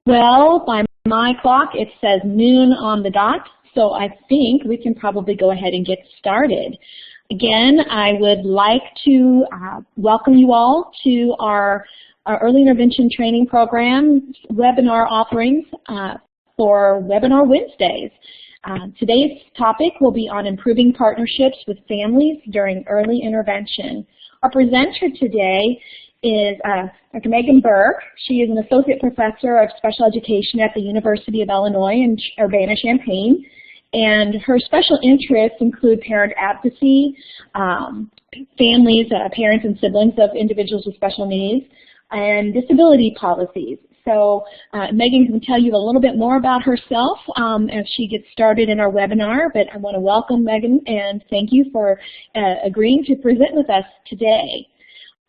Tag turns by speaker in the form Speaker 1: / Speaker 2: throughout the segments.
Speaker 1: Well, by my clock, it says noon on the dot, so I think we can probably go ahead and get started. Again, I would like to welcome you all to our Early Intervention Training Program webinar offerings for Webinar Wednesdays. Today's topic will be on improving partnerships with families during early intervention. Our presenter today is Dr. Meghan Burke. She is an associate professor of special education at the University of Illinois in Urbana-Champaign, and her special interests include parent advocacy, families, parents and siblings of individuals with special needs, and disability policies. So Meghan can tell you a little bit more about herself as she gets started in our webinar, but I want to welcome Meghan and thank you for agreeing to present with us today.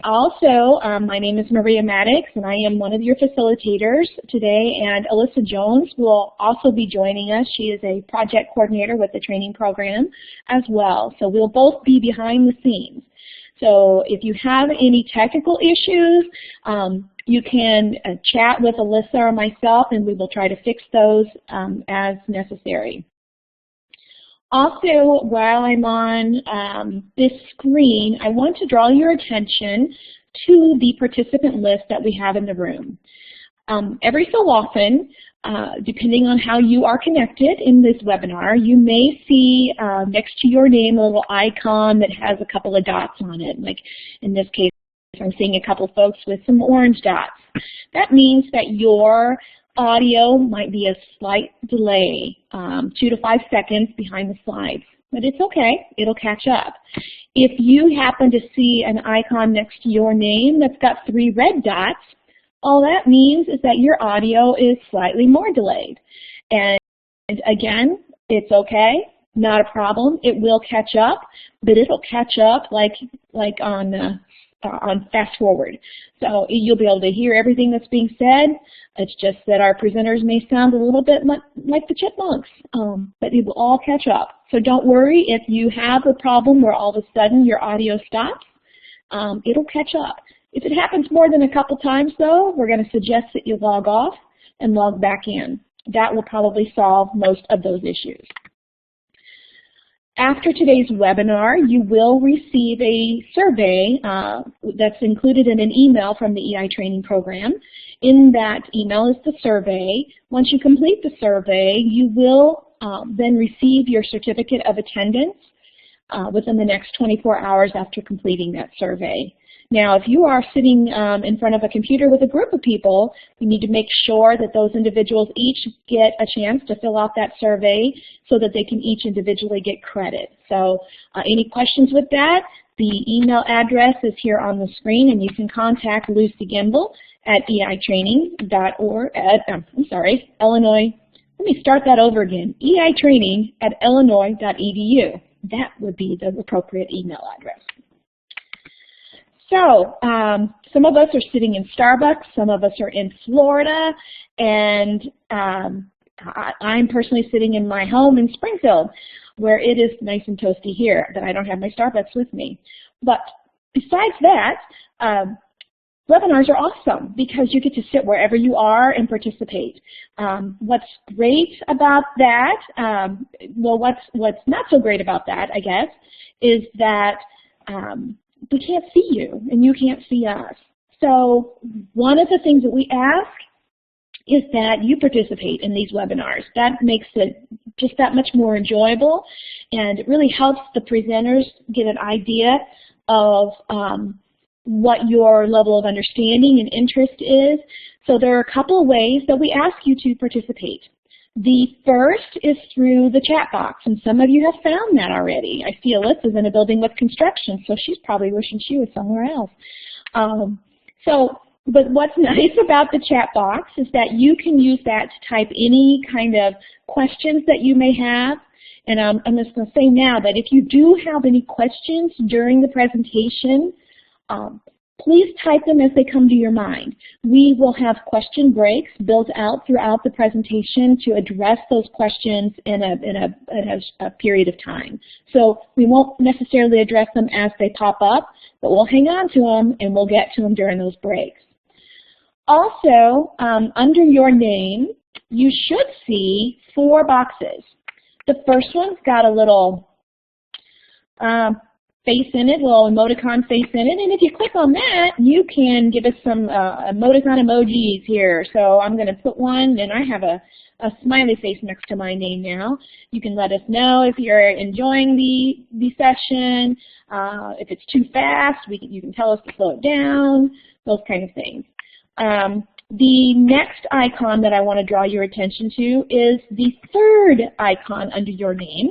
Speaker 1: Also, my name is Maria Maddox, and I am one of your facilitators today, and Alyssa Jones will also be joining us. She is a project coordinator with the training program as well, so we'll both be behind the scenes. So if you have any technical issues, you can chat with Alyssa or myself, and we will try to fix those as necessary. Also, while I'm on this screen, I want to draw your attention to the participant list that we have in the room. Every so often, depending on how you are connected in this webinar, you may see next to your name a little icon that has a couple of dots on it. Like in this case, I'm seeing a couple folks with some orange dots. That means that your audio might be a slight delay, 2 to 5 seconds behind the slides, but it's okay, it'll catch up. If you happen to see an icon next to your name that's got 3 red dots, all that means is that your audio is slightly more delayed. And again, it's okay, not a problem, it will catch up, but it'll catch up like on fast forward. So you'll be able to hear everything that's being said. It's just that our presenters may sound a little bit like the chipmunks, but it will all catch up. So don't worry if you have a problem where all of a sudden your audio stops. It'll catch up. If it happens more than a couple times though, we're going to suggest that you log off and log back in. That will probably solve most of those issues. After today's webinar, you will receive a survey that's included in an email from the EI training program. In that email is the survey. Once you complete the survey, you will then receive your certificate of attendance within the next 24 hours after completing that survey. Now, if you are sitting in front of a computer with a group of people, you need to make sure that those individuals each get a chance to fill out that survey so that they can each individually get credit. So any questions with that, the email address is here on the screen, and you can contact Lucy Gimbel at eitraining.org, Illinois. Let me start that over again, eitraining@illinois.edu. That would be the appropriate email address. So some of us are sitting in Starbucks, some of us are in Florida, and I'm personally sitting in my home in Springfield, where it is nice and toasty here, but I don't have my Starbucks with me. But besides that, webinars are awesome because you get to sit wherever you are and participate. What's great about that, well, what's not so great about that, I guess, is that we can't see you and you can't see us. So one of the things that we ask is that you participate in these webinars. That makes it just that much more enjoyable, and it really helps the presenters get an idea of what your level of understanding and interest is. So there are a couple of ways that we ask you to participate. The first is through the chat box, and some of you have found that already. I see Alyssa's in a building with construction, so she's probably wishing she was somewhere else. But what's nice about the chat box is that you can use that to type any kind of questions that you may have. And I'm just going to say now that if you do have any questions during the presentation, please type them as they come to your mind. We will have question breaks built out throughout the presentation to address those questions in a period of time. So we won't necessarily address them as they pop up, but we'll hang on to them and we'll get to them during those breaks. Also, under your name, you should see 4 boxes. The first one's got a little face in it, a little emoticon face in it, and if you click on that, you can give us some emoticon emojis here. So I'm going to put one, and I have a smiley face next to my name now. You can let us know if you're enjoying the session. If it's too fast, you can tell us to slow it down, those kind of things. The next icon that I want to draw your attention to is the third icon under your name,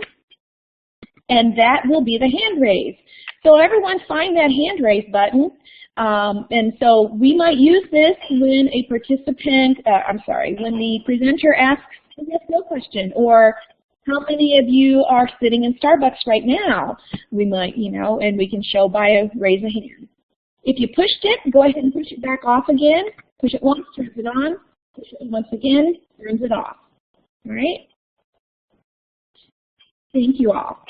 Speaker 1: and that will be the hand raise. So everyone find that hand raise button, and so we might use this when a participant, when the presenter asks a yes no question, or how many of you are sitting in Starbucks right now? We might, and we can show by a raise a hand. If you pushed it, go ahead and push it back off again. Push it once, turns it on. Push it once again, turns it off. All right? Thank you all.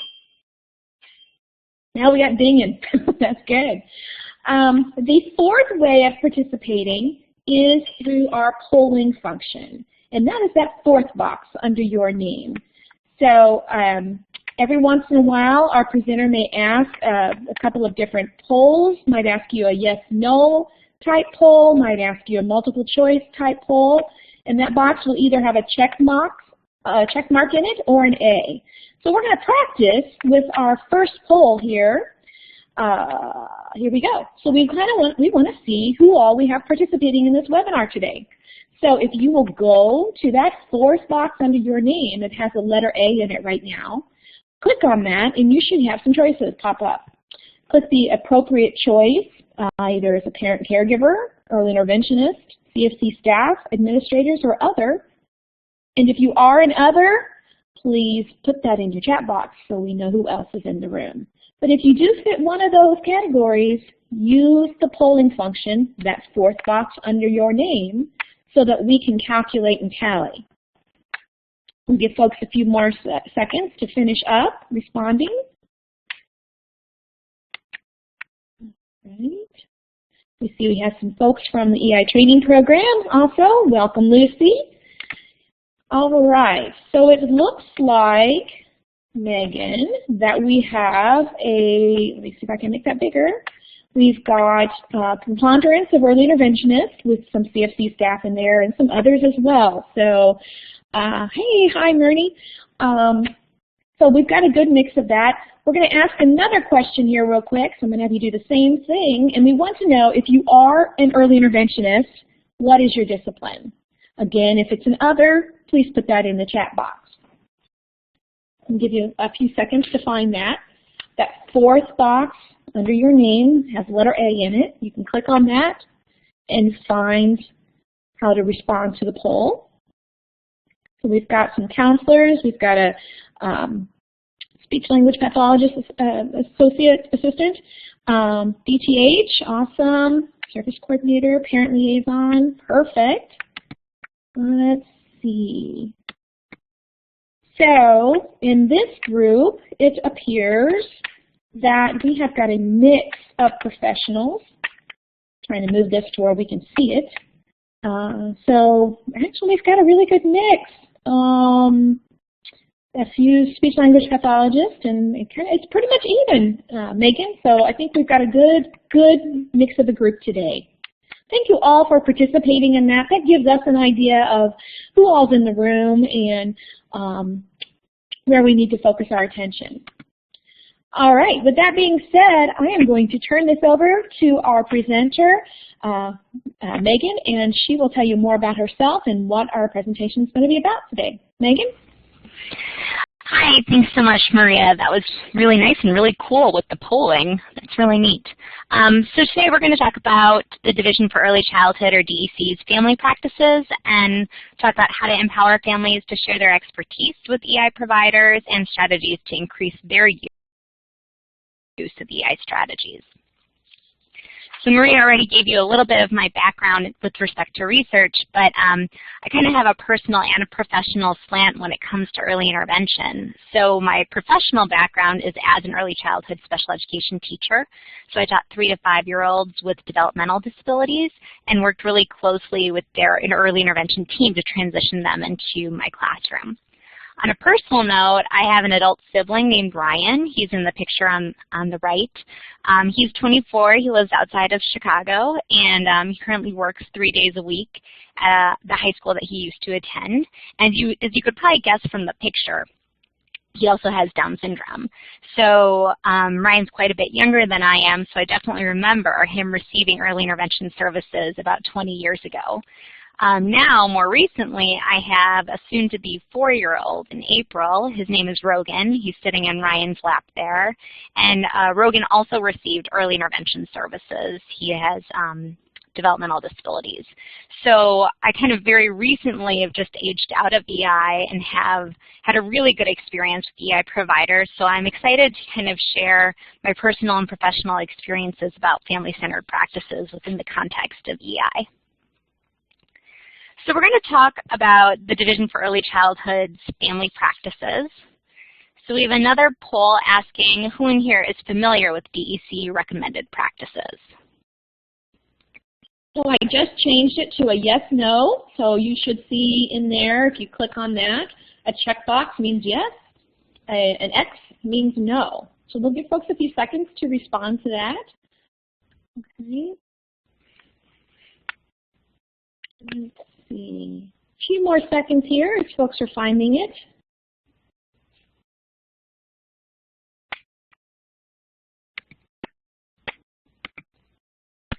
Speaker 1: Now we got dinging. That's good. The fourth way of participating is through our polling function, and that is that fourth box under your name. So every once in a while, our presenter may ask a couple of different polls, might ask you a yes-no type poll, might ask you a multiple choice type poll, and that box will either have a check mark in it or an A. So we're going to practice with our first poll here. Here we go. So we want to see who all we have participating in this webinar today. So if you will go to that fourth box under your name that has the letter A in it right now, click on that and you should have some choices pop up. Click the appropriate choice, either as a parent caregiver, early interventionist, CFC staff, administrators, or other. And if you are an other, please put that in your chat box so we know who else is in the room. But if you do fit one of those categories, use the polling function, that fourth box under your name, so that we can calculate and tally. We'll give folks a few more seconds to finish up responding. Right. We see we have some folks from the EI training program also. Welcome, Lucy. All right, so it looks like, Megan, that we have let me see if I can make that bigger. We've got preponderance of early interventionists with some CFC staff in there and some others as well. So, hi, Myrnie. So we've got a good mix of that. We're going to ask another question here real quick, so I'm going to have you do the same thing. And we want to know, if you are an early interventionist, what is your discipline? Again, if it's an other, please put that in the chat box. I'll give you a few seconds to find that. That fourth box under your name has the letter A in it. You can click on that and find how to respond to the poll. So we've got some counselors. We've got a speech language pathologist, associate assistant, DTH, awesome, service coordinator, parent liaison, perfect. Let's see. So in this group, it appears that we have got a mix of professionals. Trying to move this to where we can see it. So actually, we've got a really good mix. A few speech language pathologists, and it's pretty much even, Megan. So I think we've got a good mix of the group today. Thank you all for participating in that. That gives us an idea of who all's in the room and where we need to focus our attention. All right, with that being said, I am going to turn this over to our presenter, Megan, and she will tell you more about herself and what our presentation is going to be about today. Megan?
Speaker 2: Hi, thanks so much, Maria. That was really nice and really cool with the polling. That's really neat. So today we're going to talk about the Division for Early Childhood, or DEC's, family practices, and talk about how to empower families to share their expertise with EI providers and strategies to increase their use of EI strategies. So Maria already gave you a little bit of my background with respect to research, but I kind of have a personal and a professional slant when it comes to early intervention. So my professional background is as an early childhood special education teacher. So I taught 3 to 5-year-olds with developmental disabilities and worked really closely with their early intervention team to transition them into my classroom. On a personal note, I have an adult sibling named Ryan. He's in the picture on the right. He's 24. He lives outside of Chicago, and he currently works 3 days a week at the high school that he used to attend. And as you could probably guess from the picture, he also has Down syndrome. So Ryan's quite a bit younger than I am, so I definitely remember him receiving early intervention services about 20 years ago. Now, more recently, I have a soon-to-be 4-year-old in April. His name is Rogan. He's sitting in Ryan's lap there. And Rogan also received early intervention services. He has developmental disabilities. So I kind of very recently have just aged out of EI and have had a really good experience with EI providers. So I'm excited to kind of share my personal and professional experiences about family-centered practices within the context of EI. So we're going to talk about the Division for Early Childhood's family practices. So we have another poll asking who in here is familiar with DEC recommended practices.
Speaker 1: So I just changed it to a yes/no. So you should see in there, if you click on that, a checkbox means yes, an X means no. So we'll give folks a few seconds to respond to that. Okay. Let's see. A few more seconds here if folks are finding it.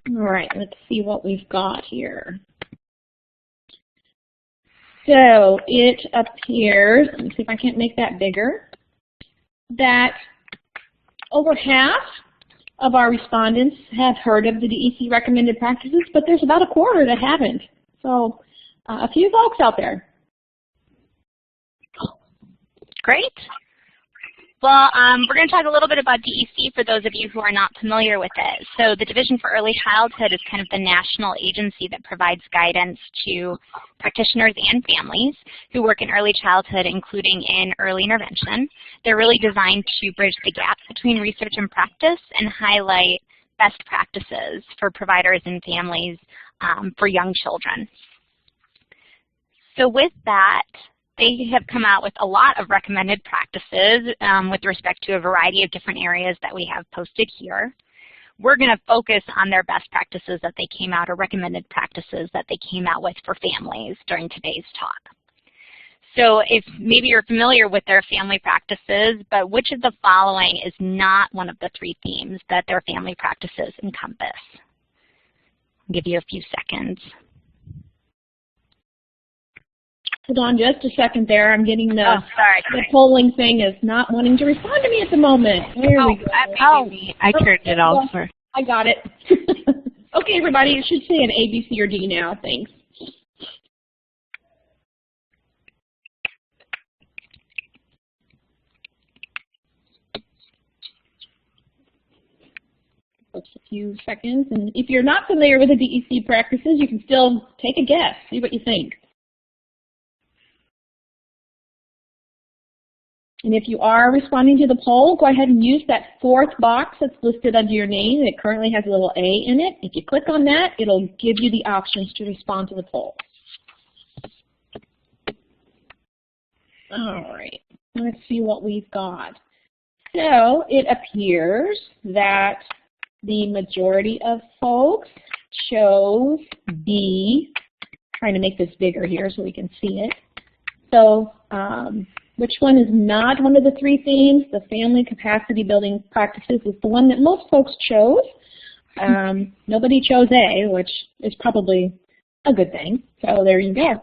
Speaker 1: All right, let's see what we've got here. So it appears, let me see if I can't make that bigger, that over half of our respondents have heard of the DEC recommended practices, but there's about a quarter that haven't. So a few folks out there.
Speaker 2: Great. Well, we're going to talk a little bit about DEC for those of you who are not familiar with it. So the Division for Early Childhood is kind of the national agency that provides guidance to practitioners and families who work in early childhood, including in early intervention. They're really designed to bridge the gap between research and practice and highlight best practices for providers and families for young children. So with that, they have come out with a lot of recommended practices with respect to a variety of different areas that we have posted here. We're going to focus on their best practices that they came out, or recommended practices that they came out with for families during today's talk. So if maybe you're familiar with their family practices, but which of the following is not one of the 3 themes that their family practices encompass? I'll give you a few seconds.
Speaker 1: Hold on just a second there. I'm getting the,
Speaker 2: the
Speaker 1: polling thing is not wanting to respond to me at the moment. There we go.
Speaker 3: I turned it off.
Speaker 1: I got it. Okay, everybody, it should say an A, B, C, or D now. Thanks. A few seconds. And if you're not familiar with the DEC practices, you can still take a guess, see what you think. And if you are responding to the poll, go ahead and use that 4th box that's listed under your name. It currently has a little A in it. If you click on that, it'll give you the options to respond to the poll. All right, let's see what we've got. So it appears that the majority of folks chose B. Trying to make this bigger here so we can see it. So which one is not one of the 3 themes? The family capacity building practices is the one that most folks chose. Nobody chose A, which is probably a good thing. So there you go.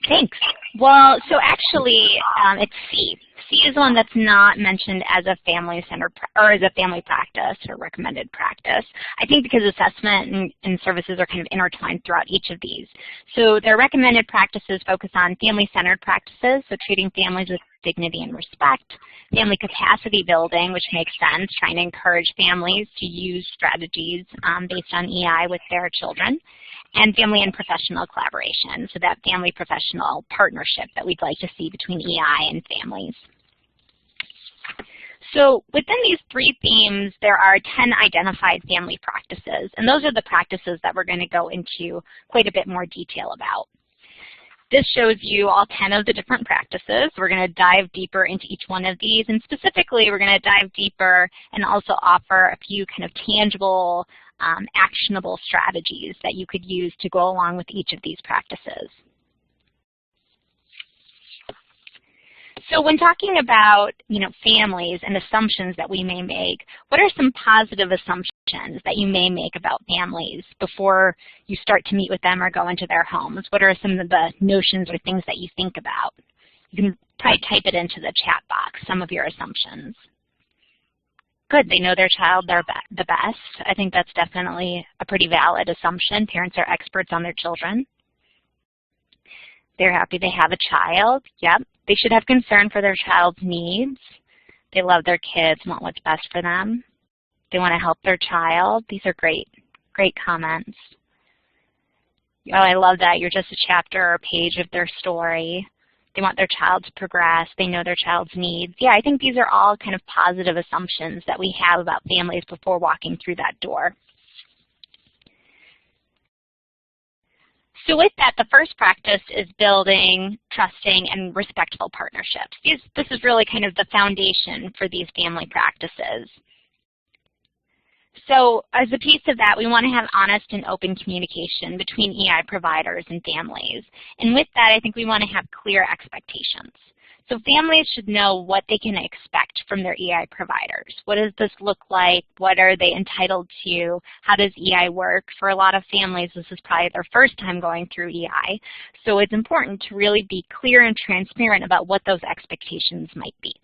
Speaker 2: Thanks. Well, so actually, it's C. C is the one that's not mentioned as a family-centered or as a family practice or recommended practice. I think because assessment and services are kind of intertwined throughout each of these. So their recommended practices focus on family-centered practices, so treating families with dignity and respect, family capacity building, which makes sense, trying to encourage families to use strategies based on EI with their children, and family and professional collaboration, so that family-professional partnership that we'd like to see between EI and families. So within these 3 themes, there are 10 identified family practices, and those are the practices that we're going to go into quite a bit more detail about. This shows you all 10 of the different practices. We're going to dive deeper into each one of these, and specifically we're going to dive deeper and also offer a few kind of tangible, actionable strategies that you could use to go along with each of these practices. So when talking about, families and assumptions that we may make, what are some positive assumptions that you may make about families before you start to meet with them or go into their homes? What are some of the notions or things that you think about? You can probably type it into the chat box, some of your assumptions. Good, they know their child the best. I think that's definitely a pretty valid assumption. Parents are experts on their children. They're happy they have a child. Yep. They should have concern for their child's needs. They love their kids, want what's best for them. They want to help their child. These are great comments. Oh, I love that. You're just a chapter or a page of their story. They want their child to progress. They know their child's needs. Yeah, I think these are all kind of positive assumptions that we have about families before walking through that door. So with that, the first practice is building trusting and respectful partnerships. This is really kind of the foundation for these family practices. So as a piece of that, we want to have honest and open communication between EI providers and families. And with that, I think we want to have clear expectations. So families should know what they can expect from their EI providers. What does this look like? What are they entitled to? How does EI work? For a lot of families, this is probably their first time going through EI. So it's important to really be clear and transparent about what those expectations might be.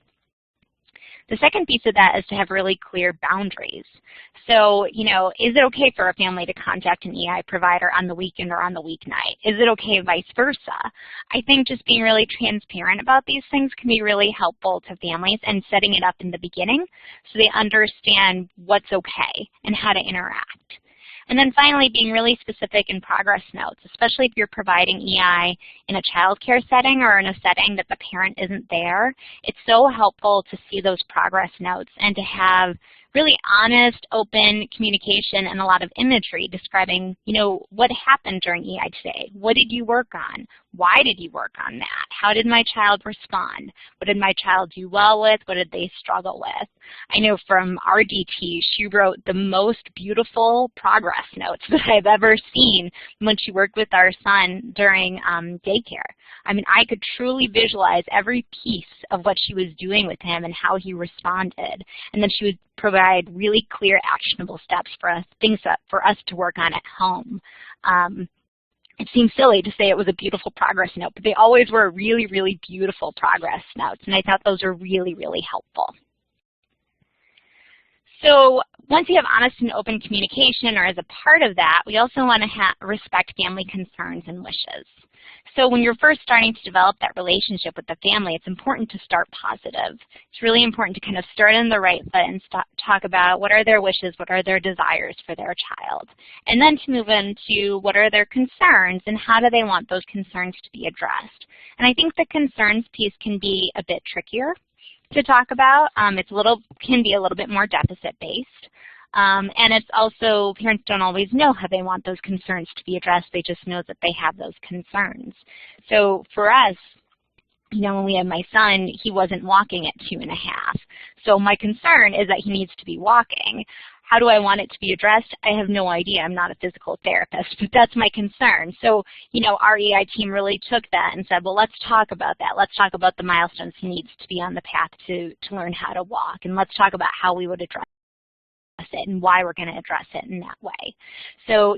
Speaker 2: The second piece of that is to have really clear boundaries. So, is it okay for a family to contact an EI provider on the weekend or on the weeknight? Is it okay vice versa? I think just being really transparent about these things can be really helpful to families, and setting it up in the beginning so they understand what's okay and how to interact. And then finally, being really specific in progress notes, especially if you're providing EI in a child care setting or in a setting that the parent isn't there. It's so helpful to see those progress notes and to have really honest, open communication and a lot of imagery describing, what happened during EI today? What did you work on? Why did you work on that? How did my child respond? What did my child do well with? What did they struggle with? I know from our DT, she wrote the most beautiful progress notes that I've ever seen when she worked with our son during daycare. I mean, I could truly visualize every piece of what she was doing with him and how he responded. And then she would provide really clear, actionable steps for us, things for us to work on at home. It seems silly to say it was a beautiful progress note, but they always were really, really beautiful progress notes, and I thought those are really, really helpful. So once you have honest and open communication, or as a part of that, we also want to respect family concerns and wishes. So when you're first starting to develop that relationship with the family, it's important to start positive. It's really important to kind of start in the right foot and talk about what are their wishes, what are their desires for their child, and then to move into what are their concerns and how do they want those concerns to be addressed. And I think the concerns piece can be a bit trickier to talk about. Can be a little bit more deficit-based. And it's also, parents don't always know how they want those concerns to be addressed. They just know that they have those concerns. So for us, when we had my son, he wasn't walking at 2.5. So my concern is that he needs to be walking. How do I want it to be addressed? I have no idea. I'm not a physical therapist, but that's my concern. So, our EI team really took that and said, well, let's talk about that. Let's talk about the milestones he needs to be on the path to learn how to walk. And let's talk about how we would address it and why we're going to address it in that way. So,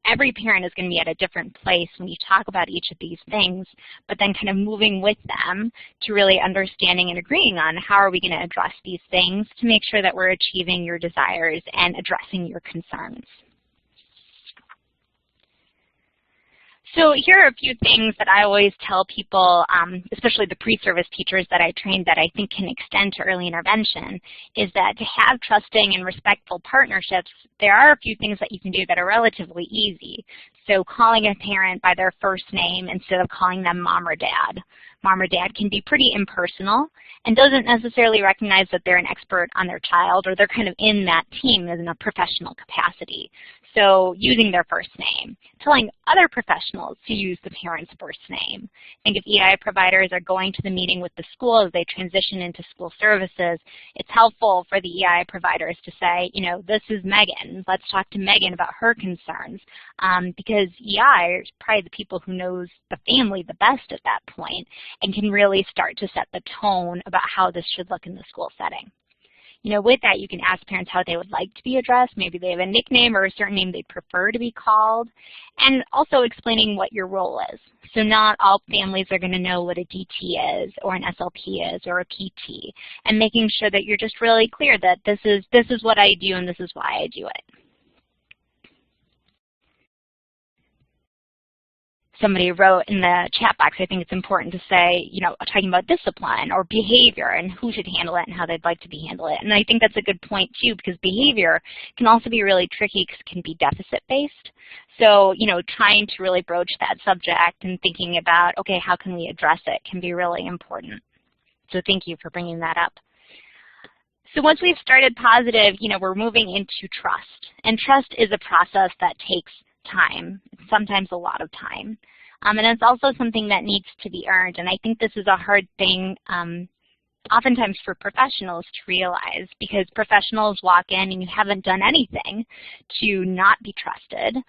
Speaker 2: every parent is going to be at a different place when you talk about each of these things, but then kind of moving with them to really understanding and agreeing on how are we going to address these things to make sure that we're achieving your desires and addressing your concerns. So here are a few things that I always tell people, especially the pre-service teachers that I trained, that I think can extend to early intervention, is that to have trusting and respectful partnerships, there are a few things that you can do that are relatively easy. So calling a parent by their first name instead of calling them mom or dad. Mom or dad can be pretty impersonal and doesn't necessarily recognize that they're an expert on their child, or they're kind of in that team in a professional capacity. So using their first name, telling other professionals to use the parent's first name. I think if EI providers are going to the meeting with the school as they transition into school services, it's helpful for the EI providers to say, you know, this is Meghan. Let's talk to Meghan about her concerns, because EI is probably the people who knows the family the best at that point and can really start to set the tone about how this should look in the school setting. You know, with that, you can ask parents how they would like to be addressed. Maybe they have a nickname or a certain name they'd prefer to be called, and also explaining what your role is. So not all families are going to know what a DT is, or an SLP is, or a PT, and making sure that you're just really clear that this is what I do and this is why I do it. Somebody wrote in the chat box, I think it's important to say, you know, talking about discipline or behavior and who should handle it and how they'd like to be handled. And I think that's a good point too, because behavior can also be really tricky because it can be deficit-based. So, you know, trying to really broach that subject and thinking about, okay, how can we address it can be really important. So thank you for bringing that up. So once we've started positive, you know, we're moving into trust. And trust is a process that takes time, sometimes a lot of time. And it's also something that needs to be earned. And I think this is a hard thing oftentimes for professionals to realize, because professionals walk in and you haven't done anything to not be trusted,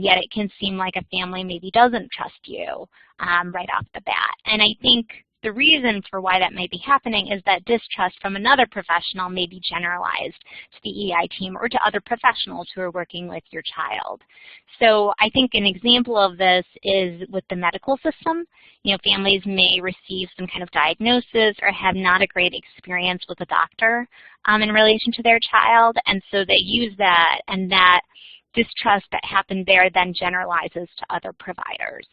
Speaker 2: yet it can seem like a family maybe doesn't trust you right off the bat. And I think the reason for why that may be happening is that distrust from another professional may be generalized to the EI team or to other professionals who are working with your child. So I think an example of this is with the medical system. You know, families may receive some kind of diagnosis or have not a great experience with a doctor in relation to their child, and so they use that, and that distrust that happened there then generalizes to other providers.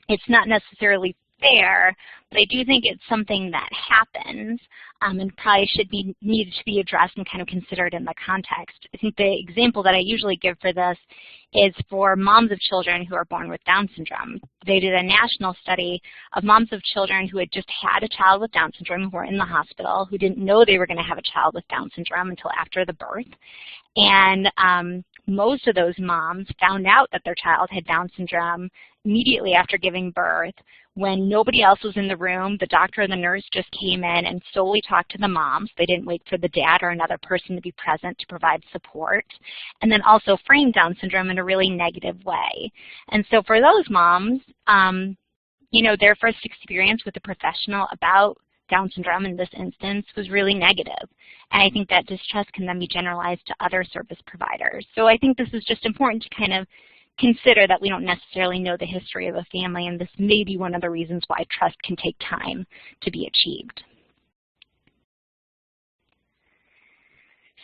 Speaker 2: It's not necessarily fair, but I do think it's something that happens and probably should be needed to be addressed and kind of considered in the context. I think the example that I usually give for this is for moms of children who are born with Down syndrome. They did a national study of moms of children who had just had a child with Down syndrome, who were in the hospital, who didn't know they were going to have a child with Down syndrome until after the birth. And most of those moms found out that their child had Down syndrome immediately after giving birth. When nobody else was in the room, the doctor or the nurse just came in and solely talked to the moms. They didn't wait for the dad or another person to be present to provide support. And then also framed Down syndrome in a really negative way. And so for those moms, you know, their first experience with a professional about Down syndrome in this instance was really negative. And I think that distrust can then be generalized to other service providers. So I think this is just important to kind of consider that we don't necessarily know the history of a family, and this may be one of the reasons why trust can take time to be achieved.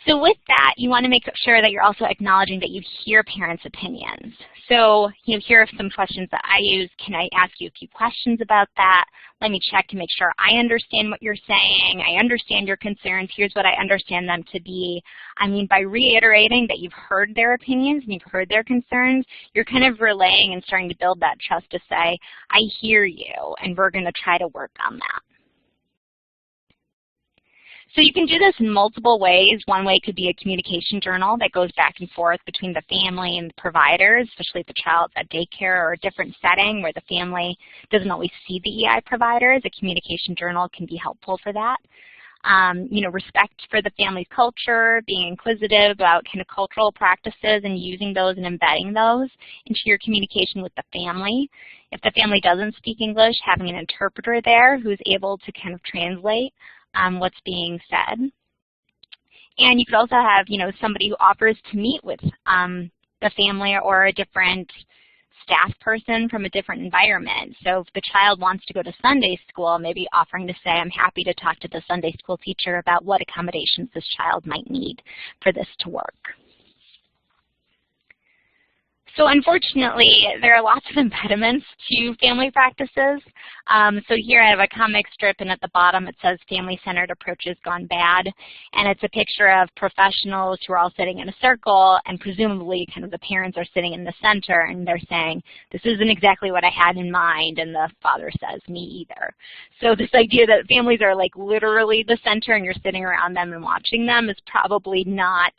Speaker 2: So with that, you want to make sure that you're also acknowledging that you hear parents' opinions. So, you know, here are some questions that I use. Can I ask you a few questions about that? Let me check to make sure I understand what you're saying. I understand your concerns. Here's what I understand them to be. I mean, by reiterating that you've heard their opinions and you've heard their concerns, you're kind of relaying and starting to build that trust to say, I hear you, and we're going to try to work on that. So you can do this in multiple ways. One way could be a communication journal that goes back and forth between the family and the providers, especially if the child's at daycare or a different setting where the family doesn't always see the EI providers. A communication journal can be helpful for that. You know, respect for the family's culture, being inquisitive about kind of cultural practices and using those and embedding those into your communication with the family. If the family doesn't speak English, having an interpreter there who's able to kind of translate what's being said. And you could also have, you know, somebody who offers to meet with the family or a different staff person from a different environment. So if the child wants to go to Sunday school, maybe offering to say, I'm happy to talk to the Sunday school teacher about what accommodations this child might need for this to work. So unfortunately, there are lots of impediments to family practices. So here I have a comic strip, and at the bottom it says family-centered approaches gone bad. And it's a picture of professionals who are all sitting in a circle, and presumably kind of the parents are sitting in the center, and they're saying, this isn't exactly what I had in mind, and the father says, me either. So this idea that families are like literally the center and you're sitting around them and watching them is probably not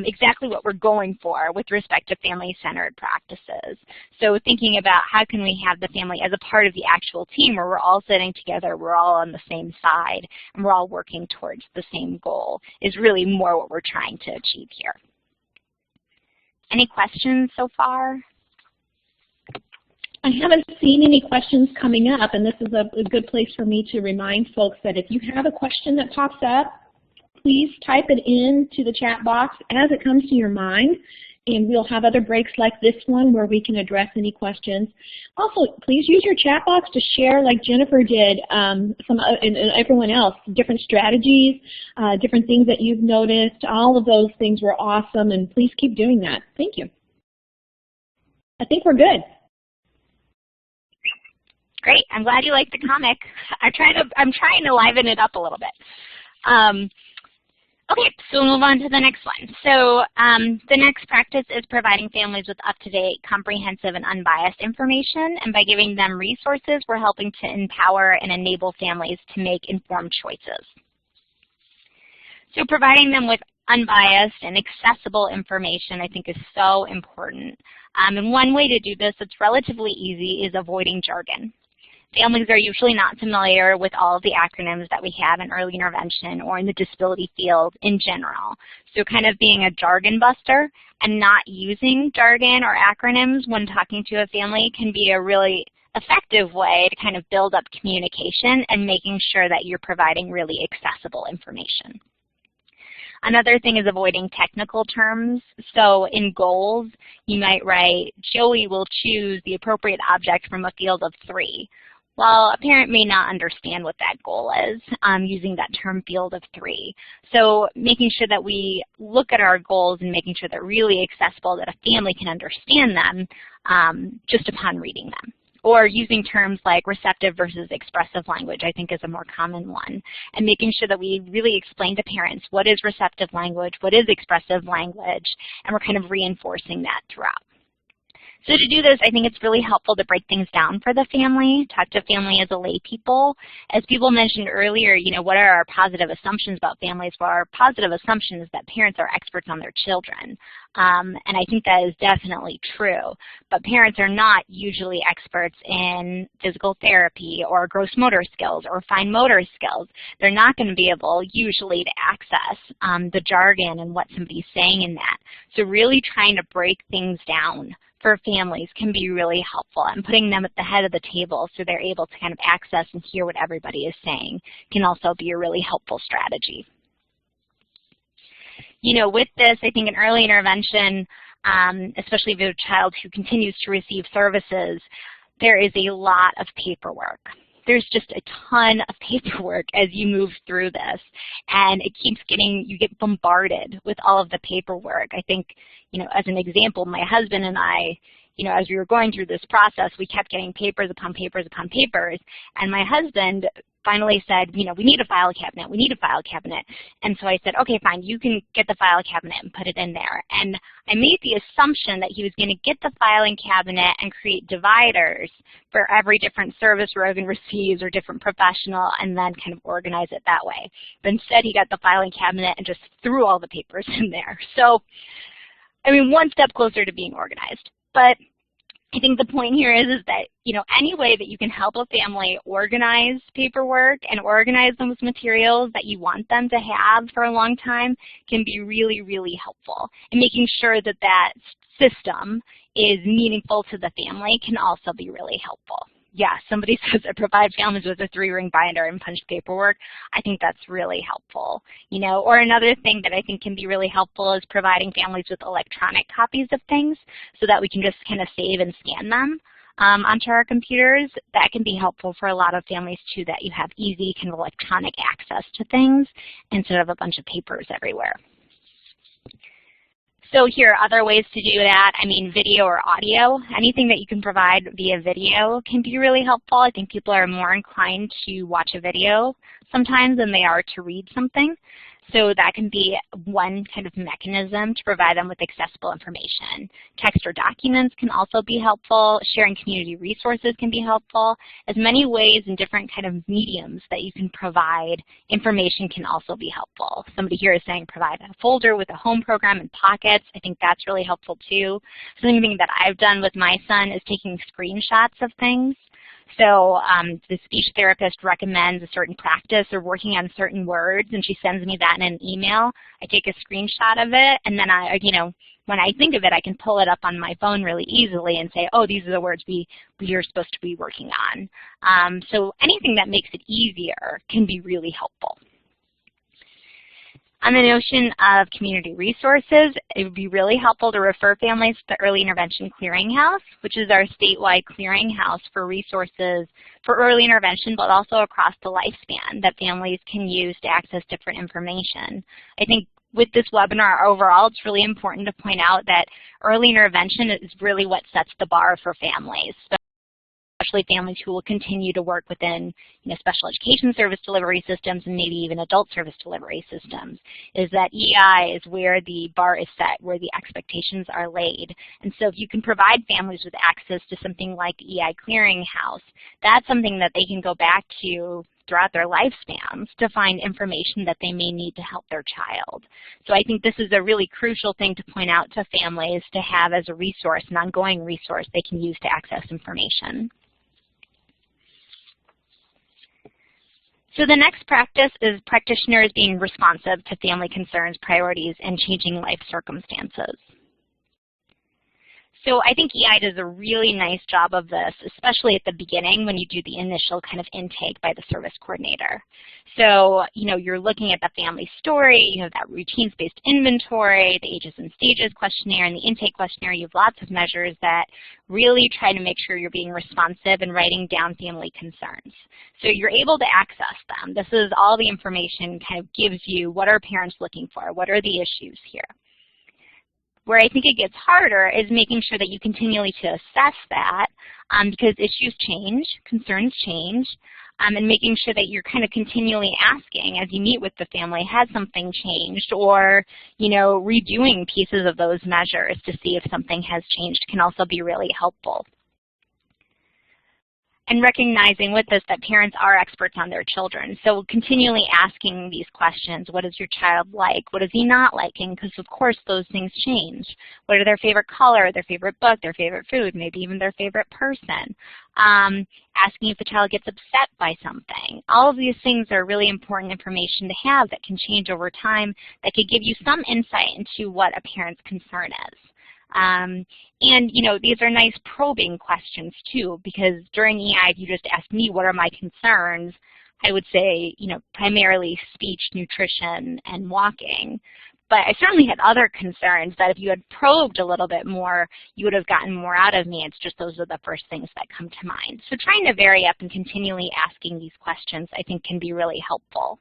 Speaker 2: exactly what we're going for with respect to family-centered practices. So thinking about how can we have the family as a part of the actual team where we're all sitting together, we're all on the same side, and we're all working towards the same goal is really more what we're trying to achieve here. Any questions so far?
Speaker 1: I haven't seen any questions coming up, and this is a good place for me to remind folks that if you have a question that pops up, please type it into the chat box as it comes to your mind, and we'll have other breaks like this one where we can address any questions. Also, please use your chat box to share, like Jennifer did, and everyone else, different strategies, different things that you've noticed. All of those things were awesome, and please keep doing that. Thank you. I think we're good.
Speaker 2: Great. I'm glad you liked the comic. I'm trying to liven it up a little bit. Okay, so we'll move on to the next one. So the next practice is providing families with up-to-date, comprehensive, and unbiased information. And by giving them resources, we're helping to empower and enable families to make informed choices. So providing them with unbiased and accessible information, I think, is so important. And one way to do this that's relatively easy is avoiding jargon. Families are usually not familiar with all of the acronyms that we have in early intervention or in the disability field in general. So kind of being a jargon buster and not using jargon or acronyms when talking to a family can be a really effective way to kind of build up communication and making sure that you're providing really accessible information. Another thing is avoiding technical terms. So in goals, you might write, Joey will choose the appropriate object from a field of 3. Well, a parent may not understand what that goal is using that term field of 3. So making sure that we look at our goals and making sure they're really accessible, that a family can understand them just upon reading them. Or using terms like receptive versus expressive language, I think, is a more common one. And making sure that we really explain to parents what is receptive language, what is expressive language, and we're kind of reinforcing that throughout. So to do this, I think it's really helpful to break things down for the family, talk to family as a lay people. As people mentioned earlier, you know, what are our positive assumptions about families? Well, our positive assumption is that parents are experts on their children. And I think that is definitely true. But parents are not usually experts in physical therapy or gross motor skills or fine motor skills. They're not going to be able usually to access the jargon and what somebody's saying in that. So really trying to break things down for families can be really helpful, and putting them at the head of the table so they're able to kind of access and hear what everybody is saying can also be a really helpful strategy. You know, with this, I think in early intervention, especially if you have a child who continues to receive services, there is a lot of paperwork. There's just a ton of paperwork as you move through this, and it keeps getting, you get bombarded with all of the paperwork. I think, you know, as an example, my husband and I, you know, as we were going through this process, we kept getting papers upon papers upon papers, and my husband finally said, you know, we need a file cabinet, we need a file cabinet. And so I said, okay, fine, you can get the file cabinet and put it in there. And I made the assumption that he was going to get the filing cabinet and create dividers for every different service Rogan receives or different professional, and then kind of organize it that way. But instead, he got the filing cabinet and just threw all the papers in there. So, I mean, one step closer to being organized. But I think the point here is that, you know, any way that you can help a family organize paperwork and organize those materials that you want them to have for a long time can be really, really helpful. And making sure that that system is meaningful to the family can also be really helpful. Yeah, somebody says that provide families with a 3-ring binder and punched paperwork. I think that's really helpful. You know, or another thing that I think can be really helpful is providing families with electronic copies of things so that we can just kind of save and scan them onto our computers. That can be helpful for a lot of families too, that you have easy kind of electronic access to things instead of a bunch of papers everywhere. So here are other ways to do that. I mean, video or audio. Anything that you can provide via video can be really helpful. I think people are more inclined to watch a video sometimes than they are to read something. So that can be one kind of mechanism to provide them with accessible information. Text or documents can also be helpful. Sharing community resources can be helpful. As many ways and different kind of mediums that you can provide information can also be helpful. Somebody here is saying provide a folder with a home program and pockets. I think that's really helpful too. Something that I've done with my son is taking screenshots of things. So the speech therapist recommends a certain practice or working on certain words, and she sends me that in an email. I take a screenshot of it, and then when I think of it, I can pull it up on my phone really easily and say, oh, these are the words we are supposed to be working on. So anything that makes it easier can be really helpful. On the notion of community resources, it would be really helpful to refer families to the Early Intervention Clearinghouse, which is our statewide clearinghouse for resources for early intervention, but also across the lifespan that families can use to access different information. I think with this webinar overall, it's really important to point out that early intervention is really what sets the bar for families, especially families who will continue to work within special education service delivery systems and maybe even adult service delivery systems, is that EI is where the bar is set, where the expectations are laid. And so if you can provide families with access to something like the EI Clearinghouse, that's something that they can go back to throughout their lifespans to find information that they may need to help their child. So I think this is a really crucial thing to point out to families to have as a resource, an ongoing resource they can use to access information. So the next practice is practitioners being responsive to family concerns, priorities, and changing life circumstances. So I think EI does a really nice job of this, especially at the beginning when you do the initial kind of intake by the service coordinator. So, you're looking at the family story, you have that routines-based inventory, the ages and stages questionnaire, and the intake questionnaire. You have lots of measures that really try to make sure you're being responsive and writing down family concerns. So you're able to access them. This is all the information kind of gives you what are parents looking for, what are the issues here. Where I think it gets harder is making sure that you continually to assess that because issues change, concerns change, and making sure that you're kind of continually asking as you meet with the family, has something changed, or redoing pieces of those measures to see if something has changed can also be really helpful. And recognizing with this that parents are experts on their children. So continually asking these questions, what is your child like? What is he not liking? Because of course those things change. What are their favorite color, their favorite book, their favorite food, maybe even their favorite person? Asking if the child gets upset by something. All of these things are really important information to have that can change over time, that could give you some insight into what a parent's concern is. And these are nice probing questions too, because during EI, if you just ask me what are my concerns, I would say, primarily speech, nutrition, and walking. But I certainly had other concerns that if you had probed a little bit more, you would have gotten more out of me. It's just those are the first things that come to mind. So trying to vary up and continually asking these questions, I think, can be really helpful.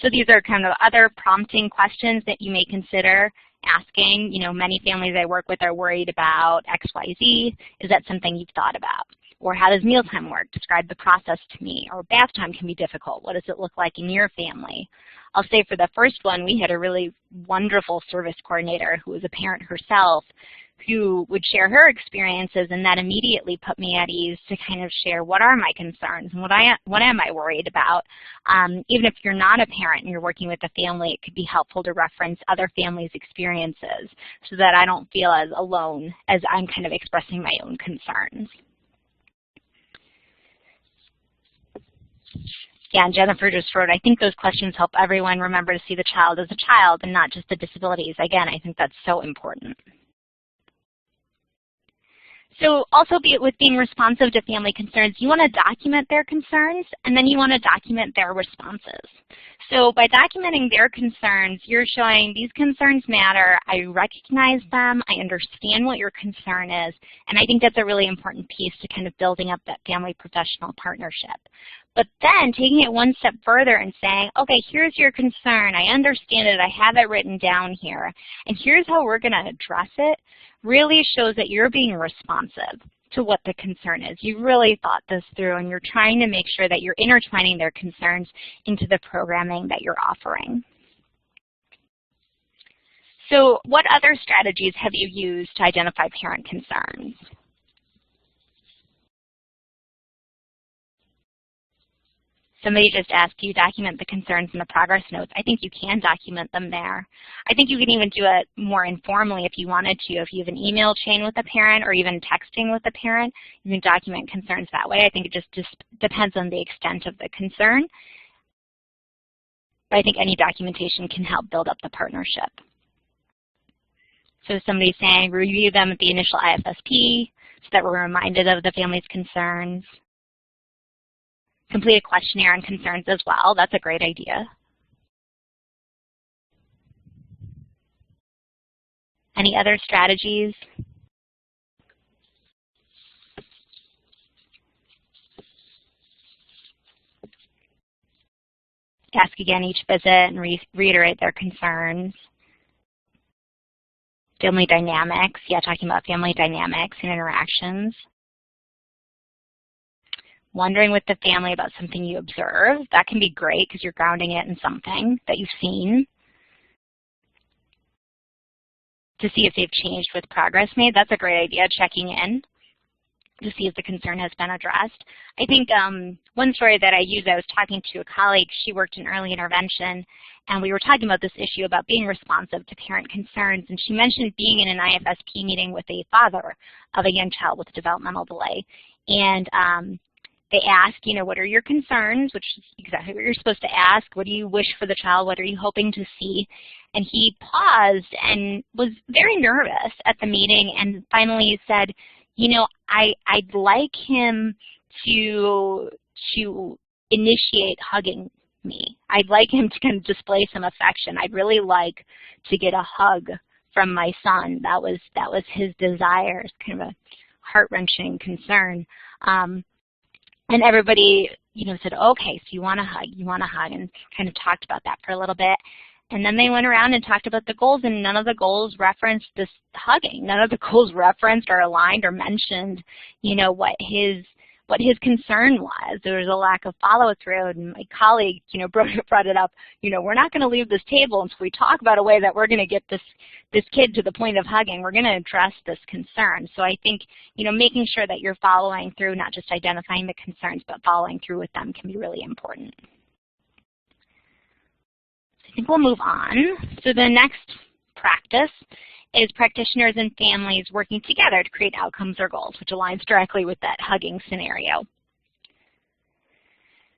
Speaker 2: So these are kind of other prompting questions that you may consider asking. Many families I work with are worried about XYZ. Is that something you've thought about? Or how does mealtime work? Describe the process to me. Or bath time can be difficult. What does it look like in your family? I'll say for the first one, we had a really wonderful service coordinator who was a parent herself who would share her experiences, and that immediately put me at ease to kind of share what are my concerns and what am I worried about. Even if you're not a parent and you're working with a family, it could be helpful to reference other families' experiences so that I don't feel as alone as I'm kind of expressing my own concerns. Yeah, and Jennifer just wrote, I think those questions help everyone remember to see the child as a child and not just the disabilities. Again, I think that's so important. So also with being responsive to family concerns, you want to document their concerns, and then you want to document their responses. So by documenting their concerns, you're showing these concerns matter, I recognize them, I understand what your concern is, and I think that's a really important piece to kind of building up that family professional partnership. But then taking it one step further and saying, okay, here's your concern. I understand it. I have it written down here. And here's how we're going to address it, really shows that you're being responsive to what the concern is. You really thought this through, and you're trying to make sure that you're intertwining their concerns into the programming that you're offering. So what other strategies have you used to identify parent concerns? Somebody just asked, do you document the concerns in the progress notes? I think you can document them there. I think you can even do it more informally if you wanted to. If you have an email chain with a parent or even texting with a parent, you can document concerns that way. I think it just depends on the extent of the concern. But I think any documentation can help build up the partnership. So somebody's saying, review them at the initial IFSP so that we're reminded of the family's concerns. Complete a questionnaire on concerns as well. That's a great idea. Any other strategies? Ask again each visit and reiterate their concerns. Family dynamics. Yeah, talking about family dynamics and interactions. Wondering with the family about something you observe. That can be great because you're grounding it in something that you've seen. To see if they've changed with progress made. That's a great idea, checking in to see if the concern has been addressed. I think one story that I use, I was talking to a colleague, she worked in early intervention, and we were talking about this issue about being responsive to parent concerns, and she mentioned being in an IFSP meeting with a father of a young child with developmental delay. And they ask, you know, what are your concerns, which is exactly what you're supposed to ask. What do you wish for the child? What are you hoping to see? And he paused and was very nervous at the meeting and finally said, you know, I'd like him to initiate hugging me. I'd like him to kind of display some affection. I'd really like to get a hug from my son. That was his desire. It's kind of a heart-wrenching concern. And everybody, you know, said, okay, so you want to hug, and kind of talked about that for a little bit. And then they went around and talked about the goals, and none of the goals referenced this hugging. None of the goals referenced or aligned or mentioned, you know, what his concern was. There was a lack of follow-through, and my colleague, you know, brought it up. You know, we're not going to leave this table until we talk about a way that we're going to get this kid to the point of hugging. We're going to address this concern. So I think, you know, making sure that you're following through, not just identifying the concerns, but following through with them can be really important. I think we'll move on. So the next practice is practitioners and families working together to create outcomes or goals, which aligns directly with that hugging scenario.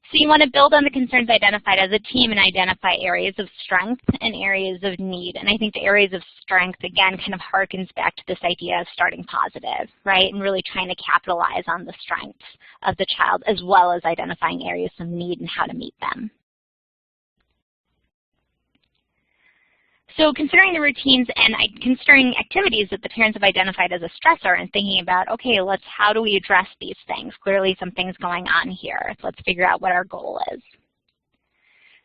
Speaker 2: So you want to build on the concerns identified as a team and identify areas of strength and areas of need. And I think the areas of strength, again, kind of harkens back to this idea of starting positive, right? And really trying to capitalize on the strengths of the child as well as identifying areas of need and how to meet them. So considering the routines and considering activities that the parents have identified as a stressor and thinking about, okay, how do we address these things? Clearly something's going on here. Let's figure out what our goal is.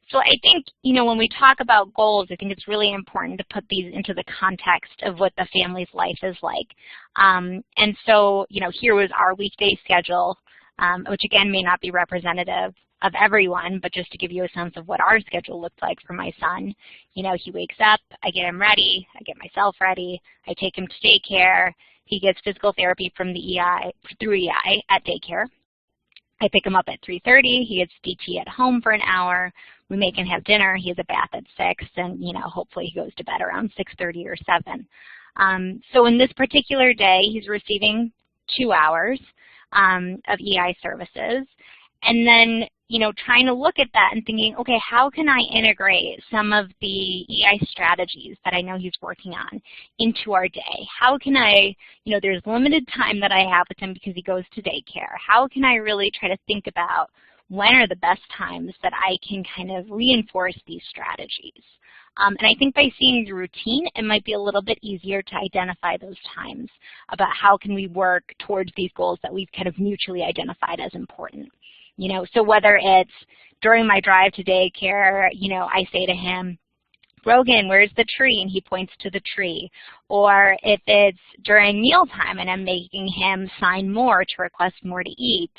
Speaker 2: So I think, you know, when we talk about goals, I think it's really important to put these into the context of what the family's life is like. And so, you know, here was our weekday schedule, which again may not be representative of everyone, but just to give you a sense of what our schedule looked like for my son. You know, he wakes up, I get him ready, I get myself ready, I take him to daycare, he gets physical therapy from the through EI at daycare. I pick him up at 3:30, he gets DT at home for an hour, we make him have dinner, he has a bath at 6, and you know, hopefully he goes to bed around 6:30 or 7. So in this particular day, he's receiving 2 hours of EI services. And then, you know, trying to look at that and thinking, okay, how can I integrate some of the EI strategies that I know he's working on into our day? How can I, you know, there's limited time that I have with him because he goes to daycare. How can I really try to think about when are the best times that I can kind of reinforce these strategies? And I think by seeing the routine, it might be a little bit easier to identify those times about how can we work towards these goals that we've kind of mutually identified as important. You know, so whether it's during my drive to daycare, you know, I say to him, Rogan, where's the tree? And he points to the tree. Or if it's during mealtime and I'm making him sign more to request more to eat.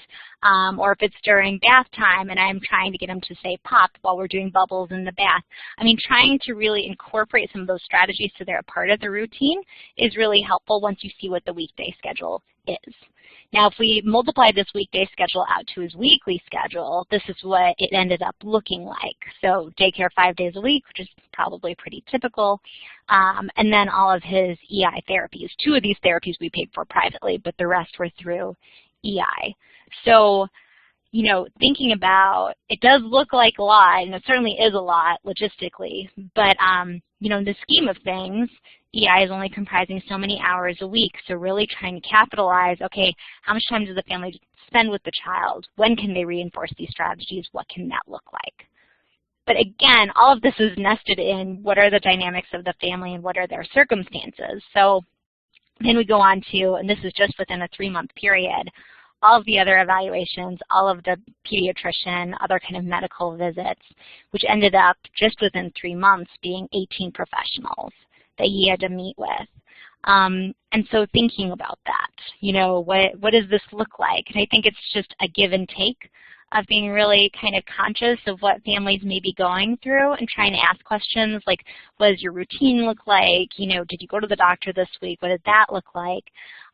Speaker 2: Or if it's during bath time and I'm trying to get him to say pop while we're doing bubbles in the bath. I mean, trying to really incorporate some of those strategies so they're a part of the routine is really helpful once you see what the weekday schedule is. Now, if we multiply this weekday schedule out to his weekly schedule, this is what it ended up looking like. So daycare 5 days a week, which is probably pretty typical, and then all of his EI therapies. 2 of these therapies we paid for privately, but the rest were through EI. So, you know, thinking about, it does look like a lot, and it certainly is a lot logistically, but, you know, in the scheme of things, EI is only comprising so many hours a week, so really trying to capitalize, okay, how much time does the family spend with the child? When can they reinforce these strategies? What can that look like? But again, all of this is nested in what are the dynamics of the family and what are their circumstances. So then we go on to, and this is just within a 3-month period, all of the other evaluations, all of the pediatrician, other kind of medical visits, which ended up just within 3 months being 18 professionals that he had to meet with. And so thinking about that, you know, what does this look like? And I think it's just a give and take of being really kind of conscious of what families may be going through and trying to ask questions like, what does your routine look like? You know, did you go to the doctor this week? What did that look like?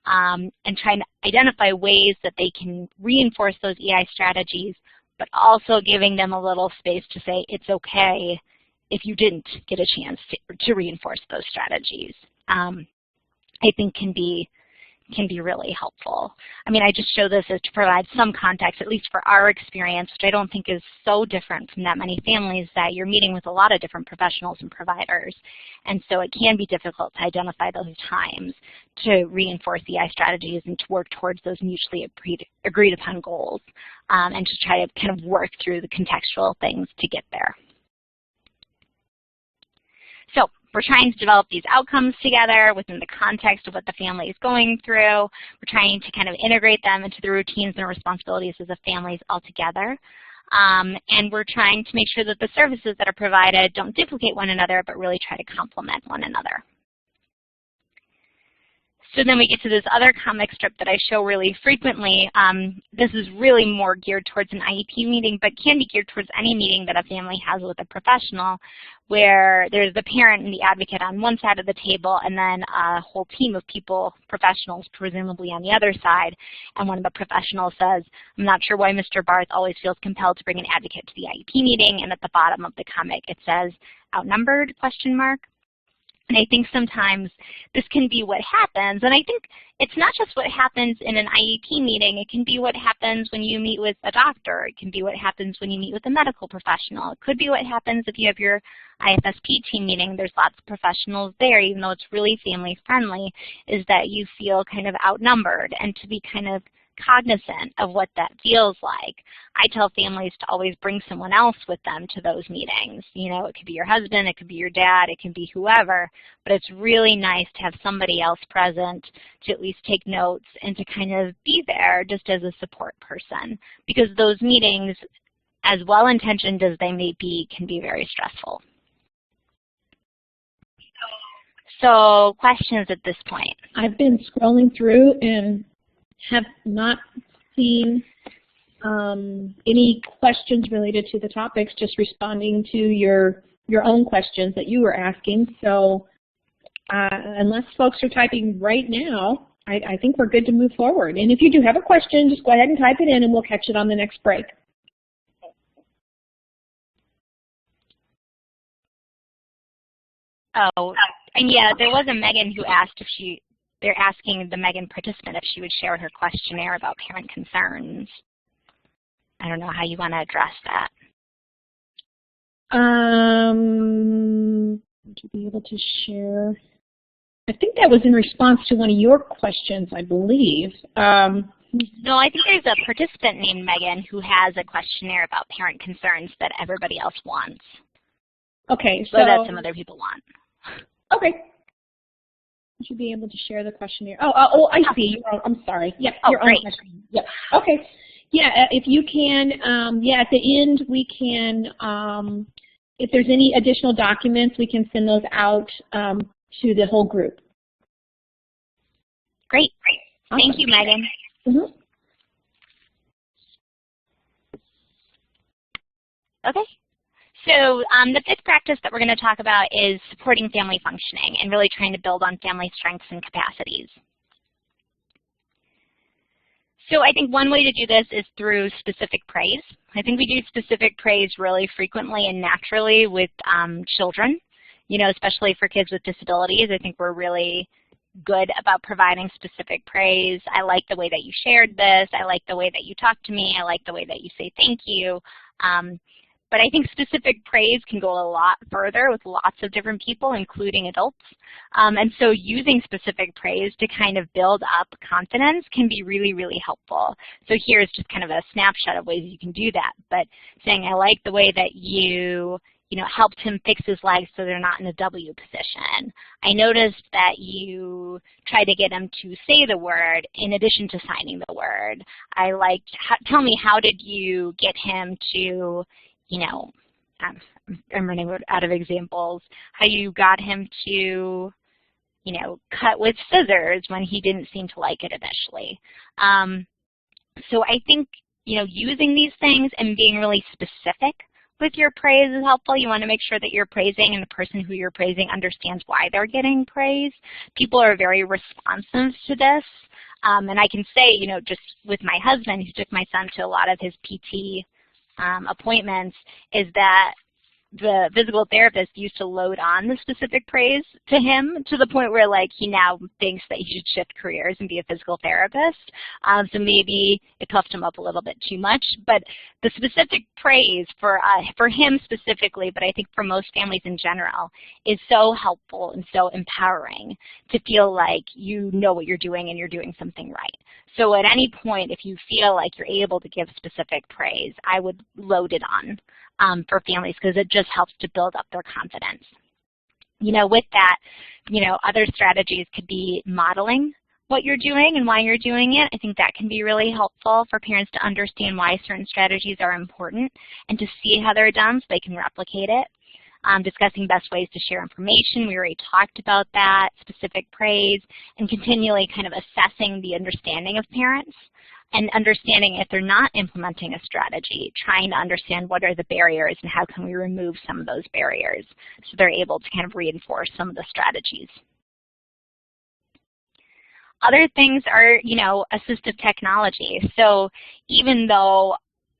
Speaker 2: And trying to identify ways that they can reinforce those EI strategies, but also giving them a little space to say it's okay if you didn't get a chance to reinforce those strategies. I think can be really helpful. I mean, I just show this as to provide some context, at least for our experience, which I don't think is so different from that many families, that you're meeting with a lot of different professionals and providers. And so it can be difficult to identify those times to reinforce EI strategies and to work towards those mutually agreed upon goals, and to try to kind of work through the contextual things to get there. So we're trying to develop these outcomes together within the context of what the family is going through. We're trying to kind of integrate them into the routines and responsibilities of the families altogether. And we're trying to make sure that the services that are provided don't duplicate one another, but really try to complement one another. So then we get to this other comic strip that I show really frequently. This is really more geared towards an IEP meeting, but can be geared towards any meeting that a family has with a professional, where there's the parent and the advocate on one side of the table and then a whole team of people, professionals presumably on the other side. And one of the professionals says, I'm not sure why Mr. Barth always feels compelled to bring an advocate to the IEP meeting. And at the bottom of the comic it says, outnumbered, question mark. And I think sometimes this can be what happens, and I think it's not just what happens in an IEP meeting. It can be what happens when you meet with a doctor. It can be what happens when you meet with a medical professional. It could be what happens if you have your IFSP team meeting. There's lots of professionals there, even though it's really family friendly, is that you feel kind of outnumbered, and to be kind of cognizant of what that feels like. I tell families to always bring someone else with them to those meetings. You know, it could be your husband, it could be your dad, it can be whoever, but it's really nice to have somebody else present to at least take notes and to kind of be there just as a support person, because those meetings, as well-intentioned as they may be, can be very stressful. So questions at this point?
Speaker 1: I've been scrolling through and have not seen any questions related to the topics, just responding to your own questions that you were asking. So unless folks are typing right now, I think we're good to move forward. And if you do have a question, just go ahead and type it in and we'll catch it on the next break.
Speaker 2: Oh, and yeah, there was a Meghan who asked if they're asking the Meghan participant if she would share her questionnaire about parent concerns. I don't know how you want to address that.
Speaker 1: Would you be able to share? I think that was in response to one of your questions, I believe.
Speaker 2: No, I think there's a participant named Meghan who has a questionnaire about parent concerns that everybody else wants.
Speaker 1: Okay,
Speaker 2: so that some other people want.
Speaker 1: Okay. You should be able to share the questionnaire. Oh, I see. I'm sorry. Yep.
Speaker 2: Oh,
Speaker 1: your
Speaker 2: great.
Speaker 1: own questionnaire. Yep. Okay. Yeah, if you can, yeah, at the end we can, if there's any additional documents, we can send those out to the whole group.
Speaker 2: Great.
Speaker 1: Awesome.
Speaker 2: Thank you, Megan.
Speaker 1: Mm-hmm.
Speaker 2: Okay. So the fifth practice that we're going to talk about is supporting family functioning and really trying to build on family strengths and capacities. So I think one way to do this is through specific praise. I think we do specific praise really frequently and naturally with children, you know, especially for kids with disabilities. I think we're really good about providing specific praise. I like the way that you shared this. I like the way that you talked to me. I like the way that you say thank you. But I think specific praise can go a lot further with lots of different people, including adults. And so using specific praise to kind of build up confidence can be really, really helpful. So here's just kind of a snapshot of ways you can do that. But saying, I like the way that you helped him fix his legs so they're not in a W position. I noticed that you tried to get him to say the word in addition to signing the word. I liked, tell me, how did you get him to, I'm running out of examples, how you got him to, cut with scissors when he didn't seem to like it initially. So I think, using these things and being really specific with your praise is helpful. You want to make sure that you're praising and the person who you're praising understands why they're getting praise. People are very responsive to this. And I can say, just with my husband, who took my son to a lot of his PT appointments, is that the physical therapist used to load on the specific praise to him to the point where, like, he now thinks that he should shift careers and be a physical therapist. So maybe it puffed him up a little bit too much. But the specific praise for him specifically, but I think for most families in general, is so helpful and so empowering to feel like you know what you're doing and you're doing something right. So at any point, if you feel like you're able to give specific praise, I would load it on for families, because it just helps to build up their confidence. With that, other strategies could be modeling what you're doing and why you're doing it. I think that can be really helpful for parents to understand why certain strategies are important and to see how they're done so they can replicate it. Discussing best ways to share information, we already talked about that, specific praise, and continually kind of assessing the understanding of parents and understanding if they're not implementing a strategy, trying to understand what are the barriers and how can we remove some of those barriers so they're able to kind of reinforce some of the strategies. Other things are, assistive technology. So even though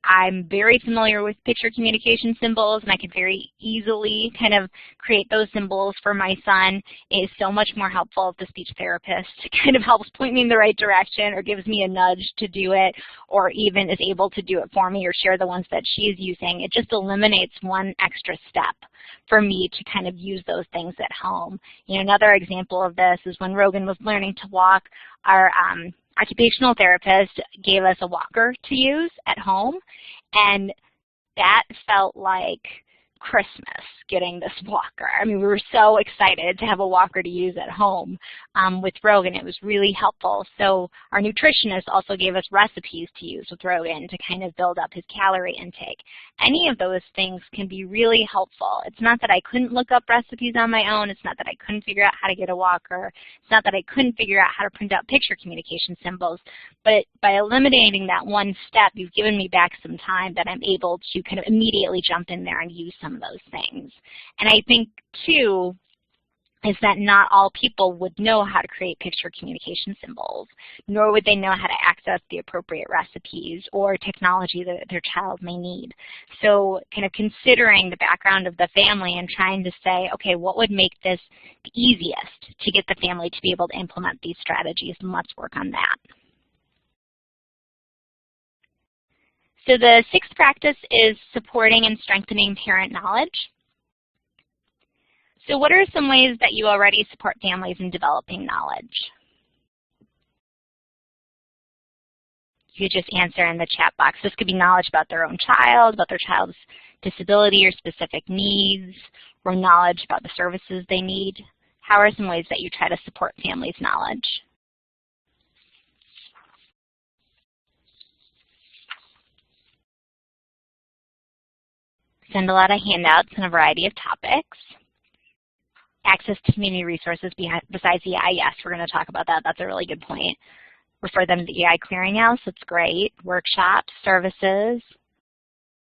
Speaker 2: I'm very familiar with picture communication symbols, and I could very easily kind of create those symbols for my son, it is so much more helpful if the speech therapist kind of helps point me in the right direction or gives me a nudge to do it, or even is able to do it for me or share the ones that she is using. It just eliminates one extra step for me to kind of use those things at home. Another example of this is when Rogan was learning to walk, our occupational therapist gave us a walker to use at home, and that felt like Christmas getting this walker. I mean, we were so excited to have a walker to use at home with Rogan. It was really helpful. So our nutritionist also gave us recipes to use with Rogan to kind of build up his calorie intake. Any of those things can be really helpful. It's not that I couldn't look up recipes on my own. It's not that I couldn't figure out how to get a walker. It's not that I couldn't figure out how to print out picture communication symbols. But by eliminating that one step, you've given me back some time that I'm able to kind of immediately jump in there and use some of those things. And I think, too, is that not all people would know how to create picture communication symbols, nor would they know how to access the appropriate recipes or technology that their child may need. So kind of considering the background of the family and trying to say, okay, what would make this the easiest to get the family to be able to implement these strategies, and let's work on that. So the sixth practice is supporting and strengthening parent knowledge. So what are some ways that you already support families in developing knowledge? You could just answer in the chat box. This could be knowledge about their own child, about their child's disability or specific needs, or knowledge about the services they need. How are some ways that you try to support families' knowledge? Send a lot of handouts on a variety of topics. Access to community resources besides EI, yes, we're going to talk about that. That's a really good point. Refer them to the EI Clearinghouse, that's great. Workshops, services,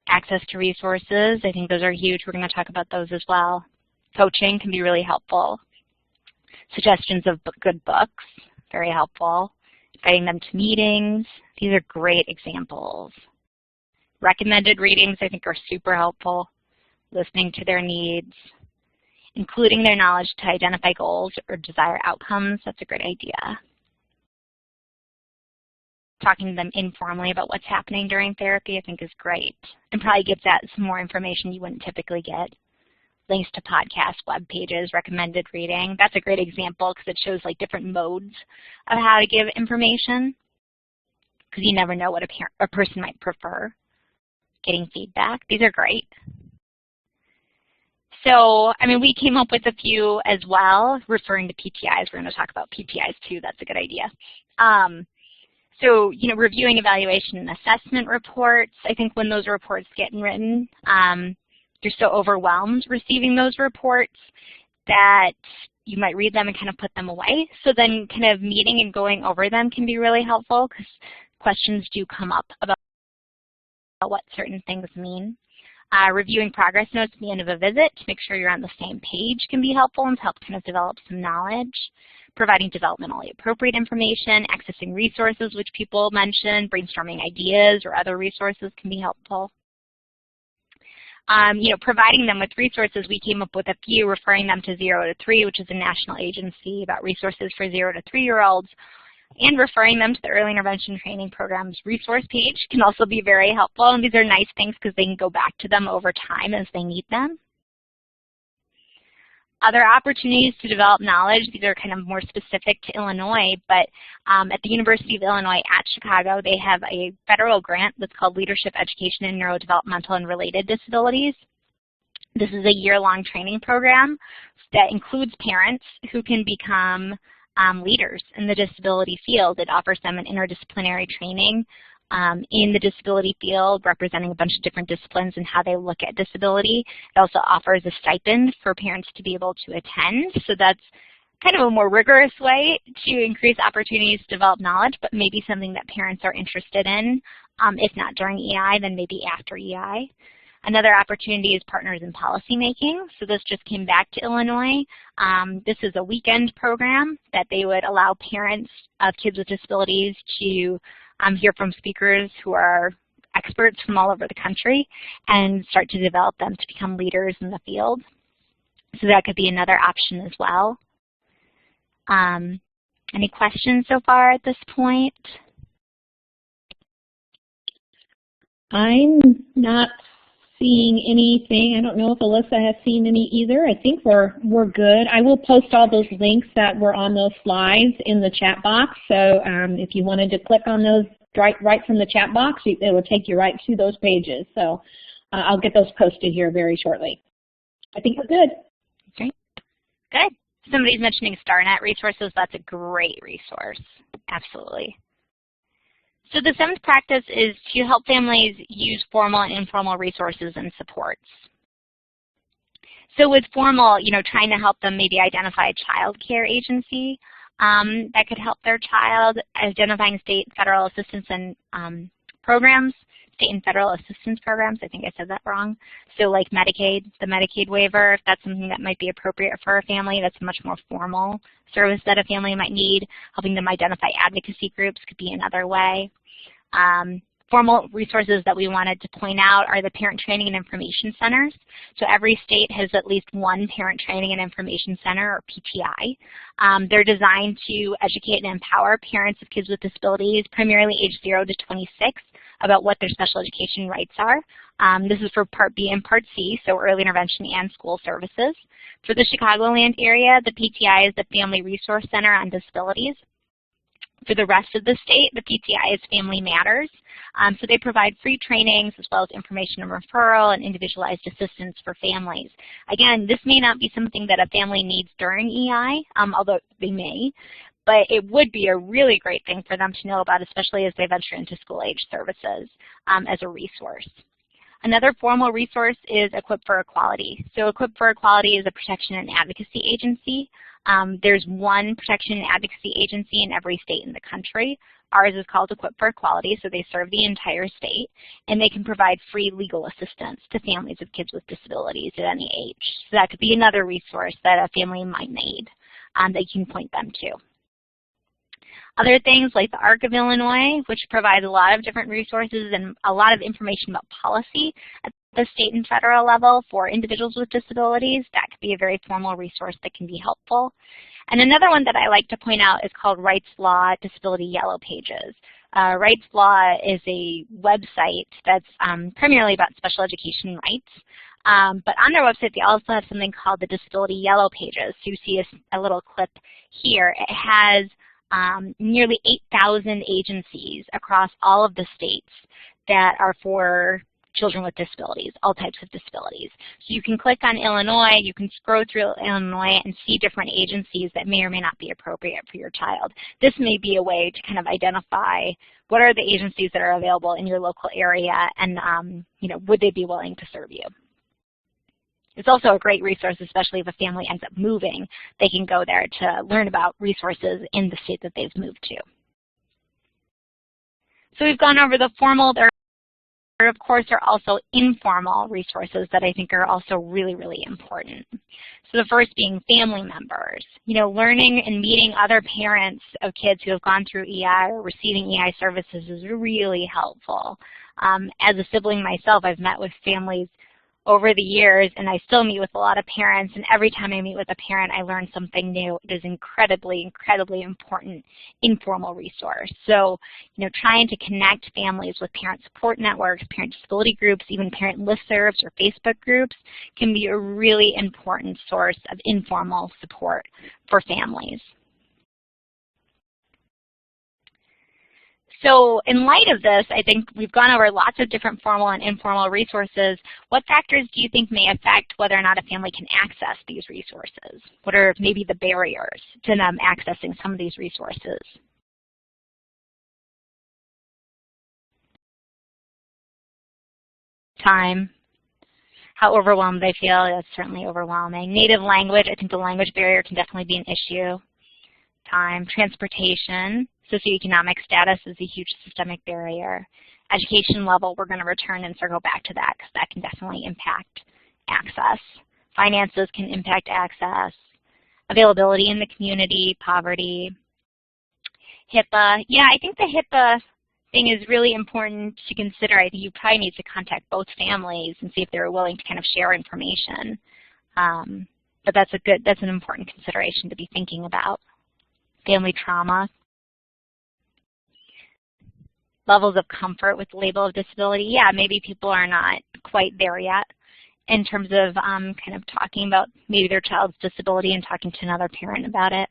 Speaker 2: access to resources, I think those are huge. We're going to talk about those as well. Coaching can be really helpful. Suggestions of good books, very helpful. Inviting them to meetings, these are great examples. Recommended readings, I think, are super helpful. Listening to their needs. Including their knowledge to identify goals or desired outcomes, that's a great idea. Talking to them informally about what's happening during therapy, I think, is great. And probably gives out some more information you wouldn't typically get. Links to podcasts, web pages, recommended reading. That's a great example because it shows like different modes of how to give information, because you never know what a person might prefer. Getting feedback, these are great. So, I mean, we came up with a few as well, referring to PTIs. We're going to talk about PTIs too. That's a good idea. So, you know, reviewing evaluation and assessment reports. I think when those reports get written, you're so overwhelmed receiving those reports that you might read them and kind of put them away. So then kind of meeting and going over them can be really helpful because questions do come up about what certain things mean. Reviewing progress notes at the end of a visit to make sure you're on the same page can be helpful and help kind of develop some knowledge. Providing developmentally appropriate information, accessing resources, which people mentioned, brainstorming ideas or other resources can be helpful. You know, providing them with resources, we came up with a few, referring them to 0 to 3, which is a national agency about resources for 0 to 3-year-olds, and referring them to the Early Intervention Training Program's resource page can also be very helpful. And these are nice things because they can go back to them over time as they need them. Other opportunities to develop knowledge, these are kind of more specific to Illinois, but at the University of Illinois at Chicago, they have a federal grant that's called Leadership Education in Neurodevelopmental and Related Disabilities. This is a year-long training program that includes parents who can become leaders in the disability field. It offers them an interdisciplinary training in the disability field, representing a bunch of different disciplines and how they look at disability. It also offers a stipend for parents to be able to attend. So that's kind of a more rigorous way to increase opportunities to develop knowledge, but maybe something that parents are interested in. If not during EI, then maybe after EI. Another opportunity is Partners in Policymaking. So this just came back to Illinois. This is a weekend program that they would allow parents of kids with disabilities to hear from speakers who are experts from all over the country and start to develop them to become leaders in the field. So that could be another option as well. Any questions so far at this point?
Speaker 1: I'm not seeing anything. I don't know if Alyssa has seen any either. I think we're good. I will post all those links that were on those slides in the chat box. So if you wanted to click on those right from the chat box, it will take you right to those pages. So I'll get those posted here very shortly. I think we're good.
Speaker 2: Okay, good. Somebody's mentioning StarNet resources. That's a great resource. Absolutely. So the 7th practice is to help families use formal and informal resources and supports. So with formal, you know, trying to help them maybe identify a child care agency that could help their child, identifying state and federal assistance and programs, state and federal assistance programs. I think I said that wrong. So like Medicaid, the Medicaid waiver, if that's something that might be appropriate for a family, that's a much more formal service that a family might need. Helping them identify advocacy groups could be another way. Formal resources that we wanted to point out are the Parent Training and Information Centers. So every state has at least one Parent Training and Information Center, or PTI. They're designed to educate and empower parents of kids with disabilities, primarily age 0 to 26, about what their special education rights are. This is for Part B and Part C, so early intervention and school services. For the Chicagoland area, the PTI is the Family Resource Center on Disabilities. For the rest of the state, the PTI is Family Matters. So they provide free trainings as well as information and referral and individualized assistance for families. Again, this may not be something that a family needs during EI, although they may, but it would be a really great thing for them to know about, especially as they venture into school-age services as a resource. Another formal resource is Equip for Equality. So Equip for Equality is a protection and advocacy agency. There's one protection and advocacy agency in every state in the country. Ours is called Equip for Equality, so they serve the entire state, and they can provide free legal assistance to families of kids with disabilities at any age. So that could be another resource that a family might need that you can point them to. Other things like the ARC of Illinois, which provides a lot of different resources and a lot of information about policy at the state and federal level for individuals with disabilities. That could be a very formal resource that can be helpful. And another one that I like to point out is called Rights Law Disability Yellow Pages. Rights Law is a website that's primarily about special education rights. But on their website, they also have something called the Disability Yellow Pages. So you see a little clip here. It has nearly 8,000 agencies across all of the states that are for children with disabilities, all types of disabilities. So you can click on Illinois, you can scroll through Illinois and see different agencies that may or may not be appropriate for your child. This may be a way to kind of identify what are the agencies that are available in your local area and would they be willing to serve you. It's also a great resource, especially if a family ends up moving. They can go there to learn about resources in the state that they've moved to. So we've gone over the formal. There, of course, are also informal resources that I think are also really, really important. So the first being family members. Learning and meeting other parents of kids who have gone through EI or receiving EI services is really helpful. As a sibling myself, I've met with families over the years, and I still meet with a lot of parents, and every time I meet with a parent, I learn something new. It is incredibly, incredibly important informal resource. So, trying to connect families with parent support networks, parent disability groups, even parent listservs or Facebook groups can be a really important source of informal support for families. So in light of this, I think we've gone over lots of different formal and informal resources. What factors do you think may affect whether or not a family can access these resources? What are maybe the barriers to them accessing some of these resources? Time. How overwhelmed they feel, that's certainly overwhelming. Native language, I think the language barrier can definitely be an issue. Time. Transportation. Socioeconomic status is a huge systemic barrier. Education level, we're going to return and circle back to that because that can definitely impact access. Finances can impact access. Availability in the community, poverty. HIPAA, yeah, I think the HIPAA thing is really important to consider. I think you probably need to contact both families and see if they're willing to kind of share information. But that's an important consideration to be thinking about. Family trauma. Levels of comfort with the label of disability. Yeah, maybe people are not quite there yet in terms of kind of talking about maybe their child's disability and talking to another parent about it.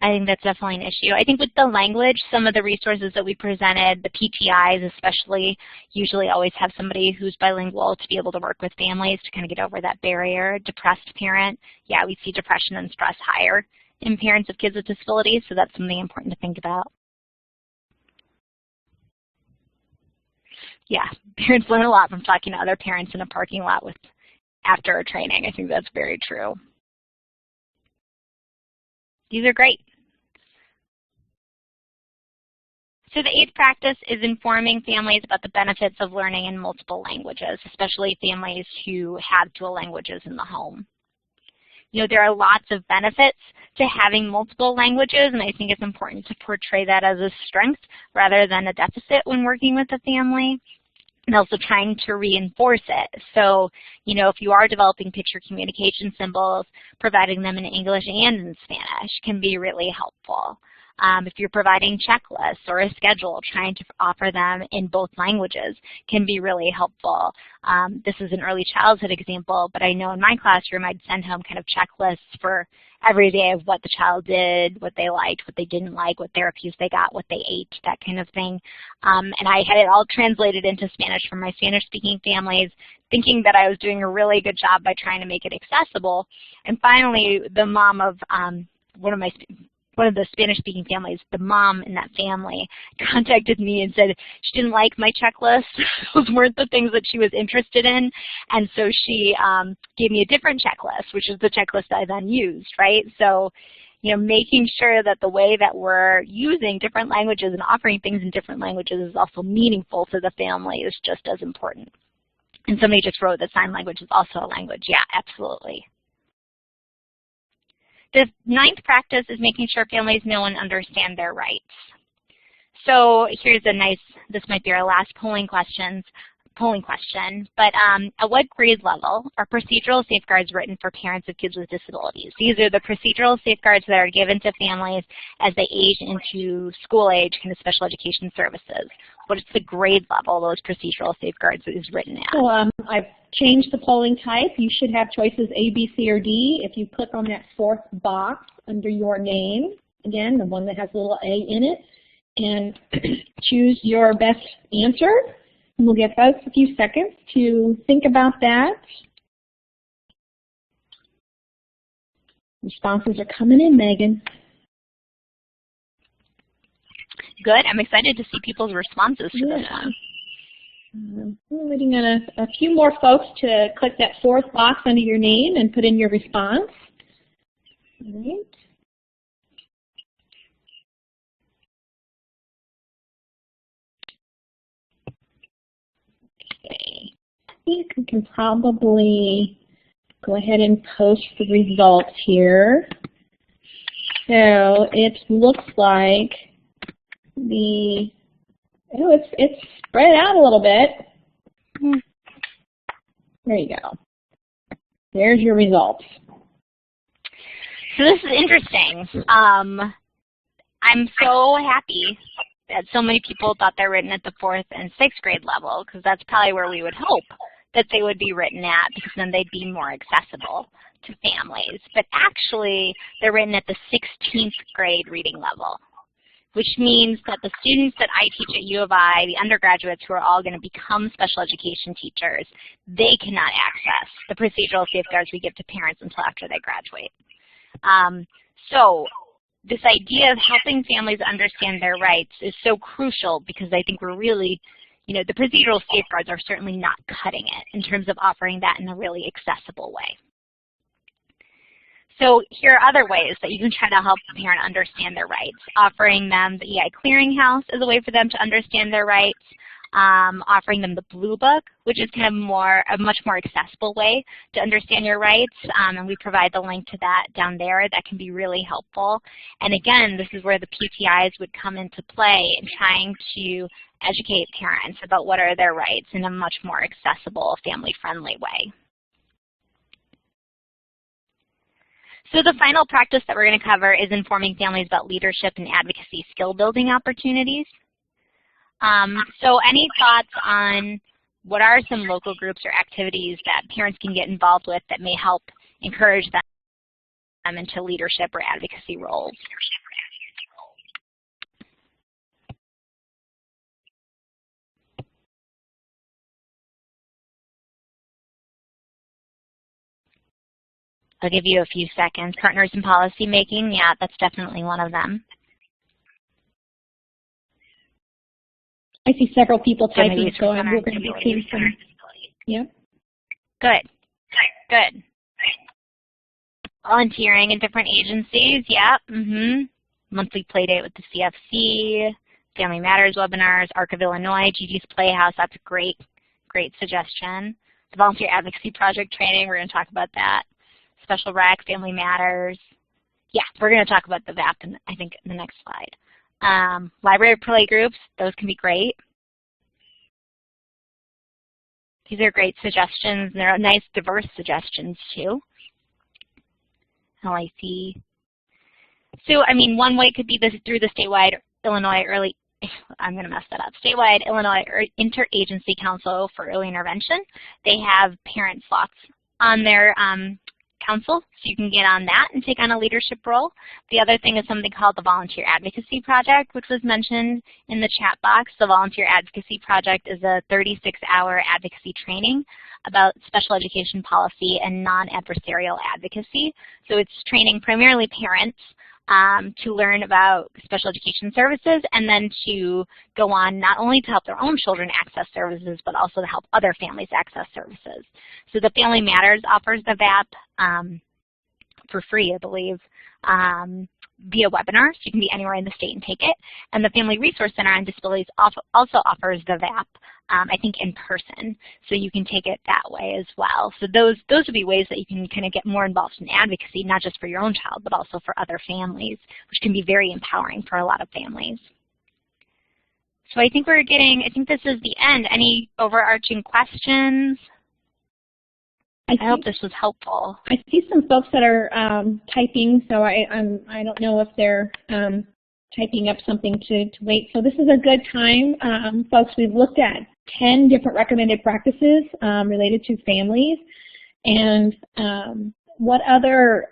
Speaker 2: I think that's definitely an issue. I think with the language, some of the resources that we presented, the PTIs especially, usually always have somebody who's bilingual to be able to work with families to kind of get over that barrier. Depressed parent, yeah, we see depression and stress higher in parents of kids with disabilities, so that's something important to think about. Yeah, parents learn a lot from talking to other parents in a parking lot after a training. I think that's very true. These are great. So the eighth practice is informing families about the benefits of learning in multiple languages, especially families who have dual languages in the home. There are lots of benefits to having multiple languages, and I think it's important to portray that as a strength rather than a deficit when working with a family, and also trying to reinforce it. So, if you are developing picture communication symbols, providing them in English and in Spanish can be really helpful. If you're providing checklists or a schedule, trying to offer them in both languages can be really helpful. This is an early childhood example, but I know in my classroom I'd send home kind of checklists for every day of what the child did, what they liked, what they didn't like, what therapies they got, what they ate, that kind of thing. And I had it all translated into Spanish for my Spanish-speaking families, thinking that I was doing a really good job by trying to make it accessible. And finally, the mom of one of my one of the Spanish-speaking families, the mom in that family, contacted me and said she didn't like my checklist. Those weren't the things that she was interested in. And so she gave me a different checklist, which is the checklist I then used, right? So, making sure that the way that we're using different languages and offering things in different languages is also meaningful to the family is just as important. And somebody just wrote that sign language is also a language. Yeah, absolutely. The 9th practice is making sure families know and understand their rights. So here's a nice, this might be our last polling question, but at what grade level are procedural safeguards written for parents of kids with disabilities? These are the procedural safeguards that are given to families as they age into school age kind of special education services. What is the grade level those procedural safeguards is written at?
Speaker 1: So I've changed the polling type. You should have choices A, B, C, or D. If you click on that 4th box under your name, again, the one that has a little A in it, and choose your best answer. And we'll give folks a few seconds to think about that. Responses are coming in, Megan.
Speaker 2: Good. I'm excited to see people's responses to this one.
Speaker 1: We're waiting on a few more folks to click that 4th box under your name and put in your response. All right. Okay. I think we can probably go ahead and post the results here. So it looks like it's spread out a little bit. There you go. There's your results.
Speaker 2: So this is interesting. I'm so happy that so many people thought they're written at the 4th and 6th grade level, because that's probably where we would hope that they would be written at, because then they'd be more accessible to families. But actually, they're written at the 16th grade reading level, which means that the students that I teach at U of I, the undergraduates who are all going to become special education teachers, they cannot access the procedural safeguards we give to parents until after they graduate. So this idea of helping families understand their rights is so crucial, because I think we're really, the procedural safeguards are certainly not cutting it in terms of offering that in a really accessible way. So here are other ways that you can try to help the parent understand their rights. Offering them the EI Clearinghouse as a way for them to understand their rights. Offering them the Blue Book, which is kind of a much more accessible way to understand your rights. And we provide the link to that down there. That can be really helpful. And again, this is where the PTIs would come into play in trying to educate parents about what are their rights in a much more accessible, family-friendly way. So the final practice that we're going to cover is informing families about leadership and advocacy skill building opportunities. So any thoughts on what are some local groups or activities that parents can get involved with that may help encourage them into leadership or advocacy roles? I'll give you a few seconds. Partners in policy making, yeah, that's definitely one of them.
Speaker 1: I see several people typing, so we're going to be seeing some. Yeah. Good. Good.
Speaker 2: Volunteering in different agencies, yeah. Monthly play date with the CFC, Family Matters webinars, Arc of Illinois, Gigi's Playhouse, that's a great suggestion. The Volunteer Advocacy Project training, we're going to talk about that. Special Rec, Family Matters. Yeah, we're going to talk about the VAP, I think, in the next slide. Library play groups, those can be great. These are great suggestions. They're nice, diverse suggestions, too. LIC. So, I mean, one way could be through the statewide Illinois Early, I'm going to mess that up, statewide Illinois Interagency Council for Early Intervention. They have parent slots on their council, so you can get on that and take on a leadership role. The other thing is something called the Volunteer Advocacy Project, which was mentioned in the chat box. The Volunteer Advocacy Project is a 36-hour advocacy training about special education policy and non-adversarial advocacy. So it's training primarily parents to learn about special education services, and then to go on not only to help their own children access services, but also to help other families access services. So the Family Matters offers the VAP for free, I believe, via webinar, so you can be anywhere in the state and take it. And the Family Resource Center on Disabilities also offers the VAP, I think in person, so you can take it that way as well. So those would be ways that you can kind of get more involved in advocacy, not just for your own child, but also for other families, which can be very empowering for a lot of families. So I think I think this is the end. Any overarching questions? I hope this was helpful.
Speaker 1: I see some folks that are typing, so I don't know if they're typing up something to wait. So this is a good time, folks. We've looked at 10 different recommended practices related to families, and what other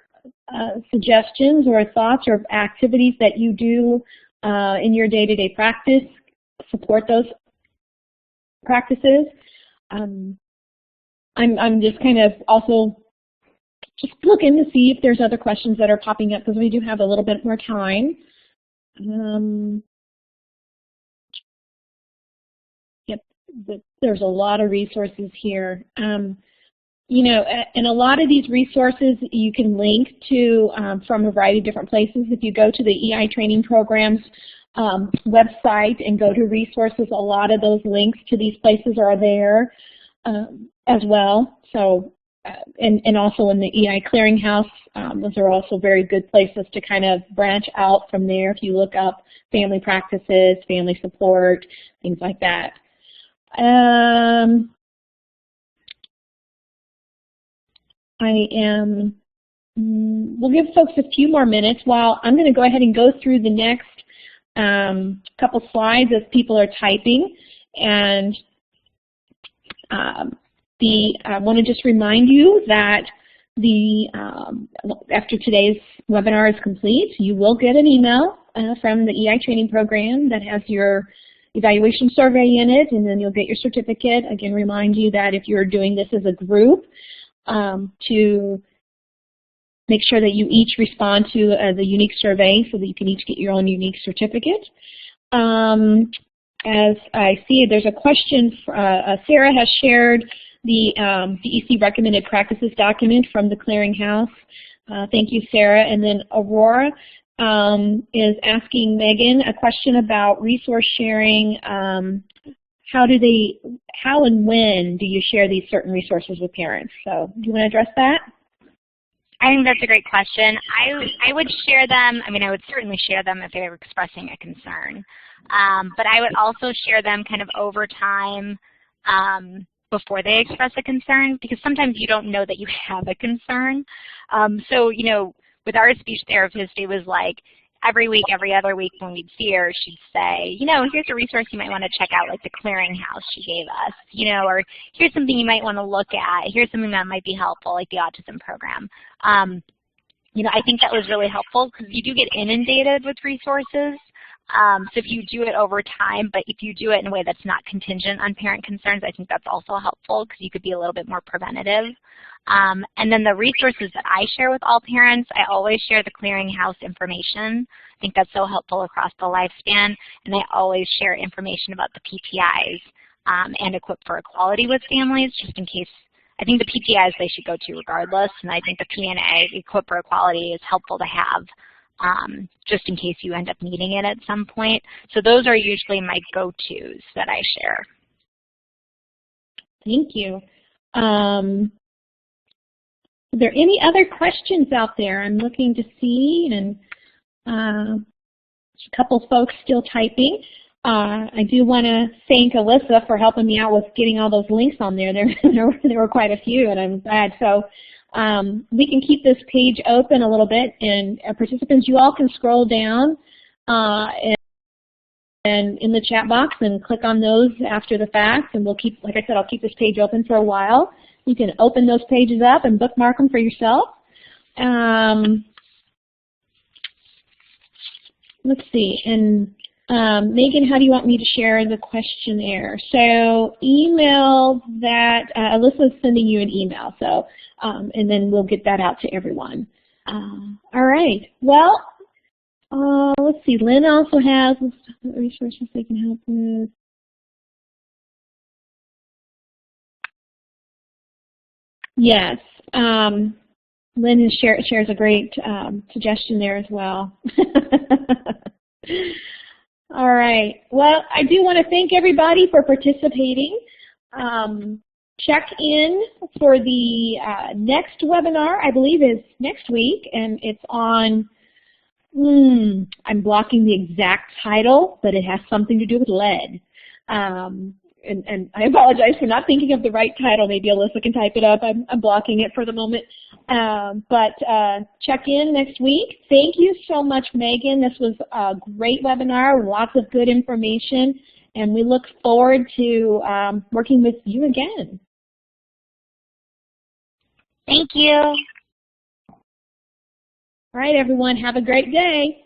Speaker 1: suggestions or thoughts or activities that you do in your day-to-day practice support those practices. I'm just kind of also just looking to see if there's other questions that are popping up, because we do have a little bit more time. Yep, there's a lot of resources here. You know, and a lot of these resources you can link to from a variety of different places. If you go to the EI training programs website and go to resources, a lot of those links to these places are there as well. So, and also in the EI Clearinghouse, those are also very good places to kind of branch out from there if you look up family practices, family support, things like that. We'll give folks a few more minutes while I'm going to go ahead and go through the next couple slides as people are typing. And I want to just remind you that after today's webinar is complete, you will get an email from the EI training program that has your evaluation survey in it, and then you'll get your certificate. Again, remind you that if you're doing this as a group, to make sure that you each respond to the unique survey so that you can each get your own unique certificate. As I see, there's a question. Sarah has shared the DEC recommended practices document from the clearinghouse. Thank you, Sarah. And then Aurora is asking Megan a question about resource sharing. How and when do you share these certain resources with parents? So do you want to address that?
Speaker 2: I think that's a great question. I would share them. I mean, I would certainly share them if they were expressing a concern. But I would also share them kind of over time before they express a concern, because sometimes you don't know that you have a concern. So, you know, with our speech therapist, it was like every week, every other week when we'd see her, she'd say, you know, here's a resource you might want to check out, like the clearinghouse she gave us, you know, or here's something you might want to look at. Here's something that might be helpful, like the autism program. You know, I think that was really helpful because you do get inundated with resources. So if you do it over time, but if you do it in a way that's not contingent on parent concerns, I think that's also helpful because you could be a little bit more preventative. And then the resources that I share with all parents, I always share the clearinghouse information. I think that's so helpful across the lifespan. And I always share information about the PTIs and Equip for Equality with families, just in case. I think the PTIs they should go to regardless, and I think the PNA, Equip for Equality, is helpful to have just in case you end up needing it at some point. So those are usually my go-tos that I share.
Speaker 1: Thank you. Are there any other questions out there? I'm looking to see, and a couple folks still typing. I do want to thank Alyssa for helping me out with getting all those links on there. There were quite a few, and I'm glad. So we can keep this page open a little bit, and participants, you all can scroll down and in the chat box and click on those after the fact, and we'll keep, like I said, I'll keep this page open for a while. You can open those pages up and bookmark them for yourself. Let's see, and Megan, how do you want me to share the questionnaire? So email that, Alyssa's sending you an email, so, and then we'll get that out to everyone. All right, well, Let's see, Lynn also has resources they can help with. Yes, Lynn shares a great suggestion there as well. All right. Well, I do want to thank everybody for participating. Check in for the next webinar, I believe is next week, and it's on, I'm blocking the exact title, but it has something to do with lead. And I apologize for not thinking of the right title. Maybe Alyssa can type it up. I'm blocking it for the moment. But check in next week. Thank you so much, Megan. This was a great webinar, lots of good information, and we look forward to working with you again.
Speaker 2: Thank you.
Speaker 1: All right, everyone. Have a great day.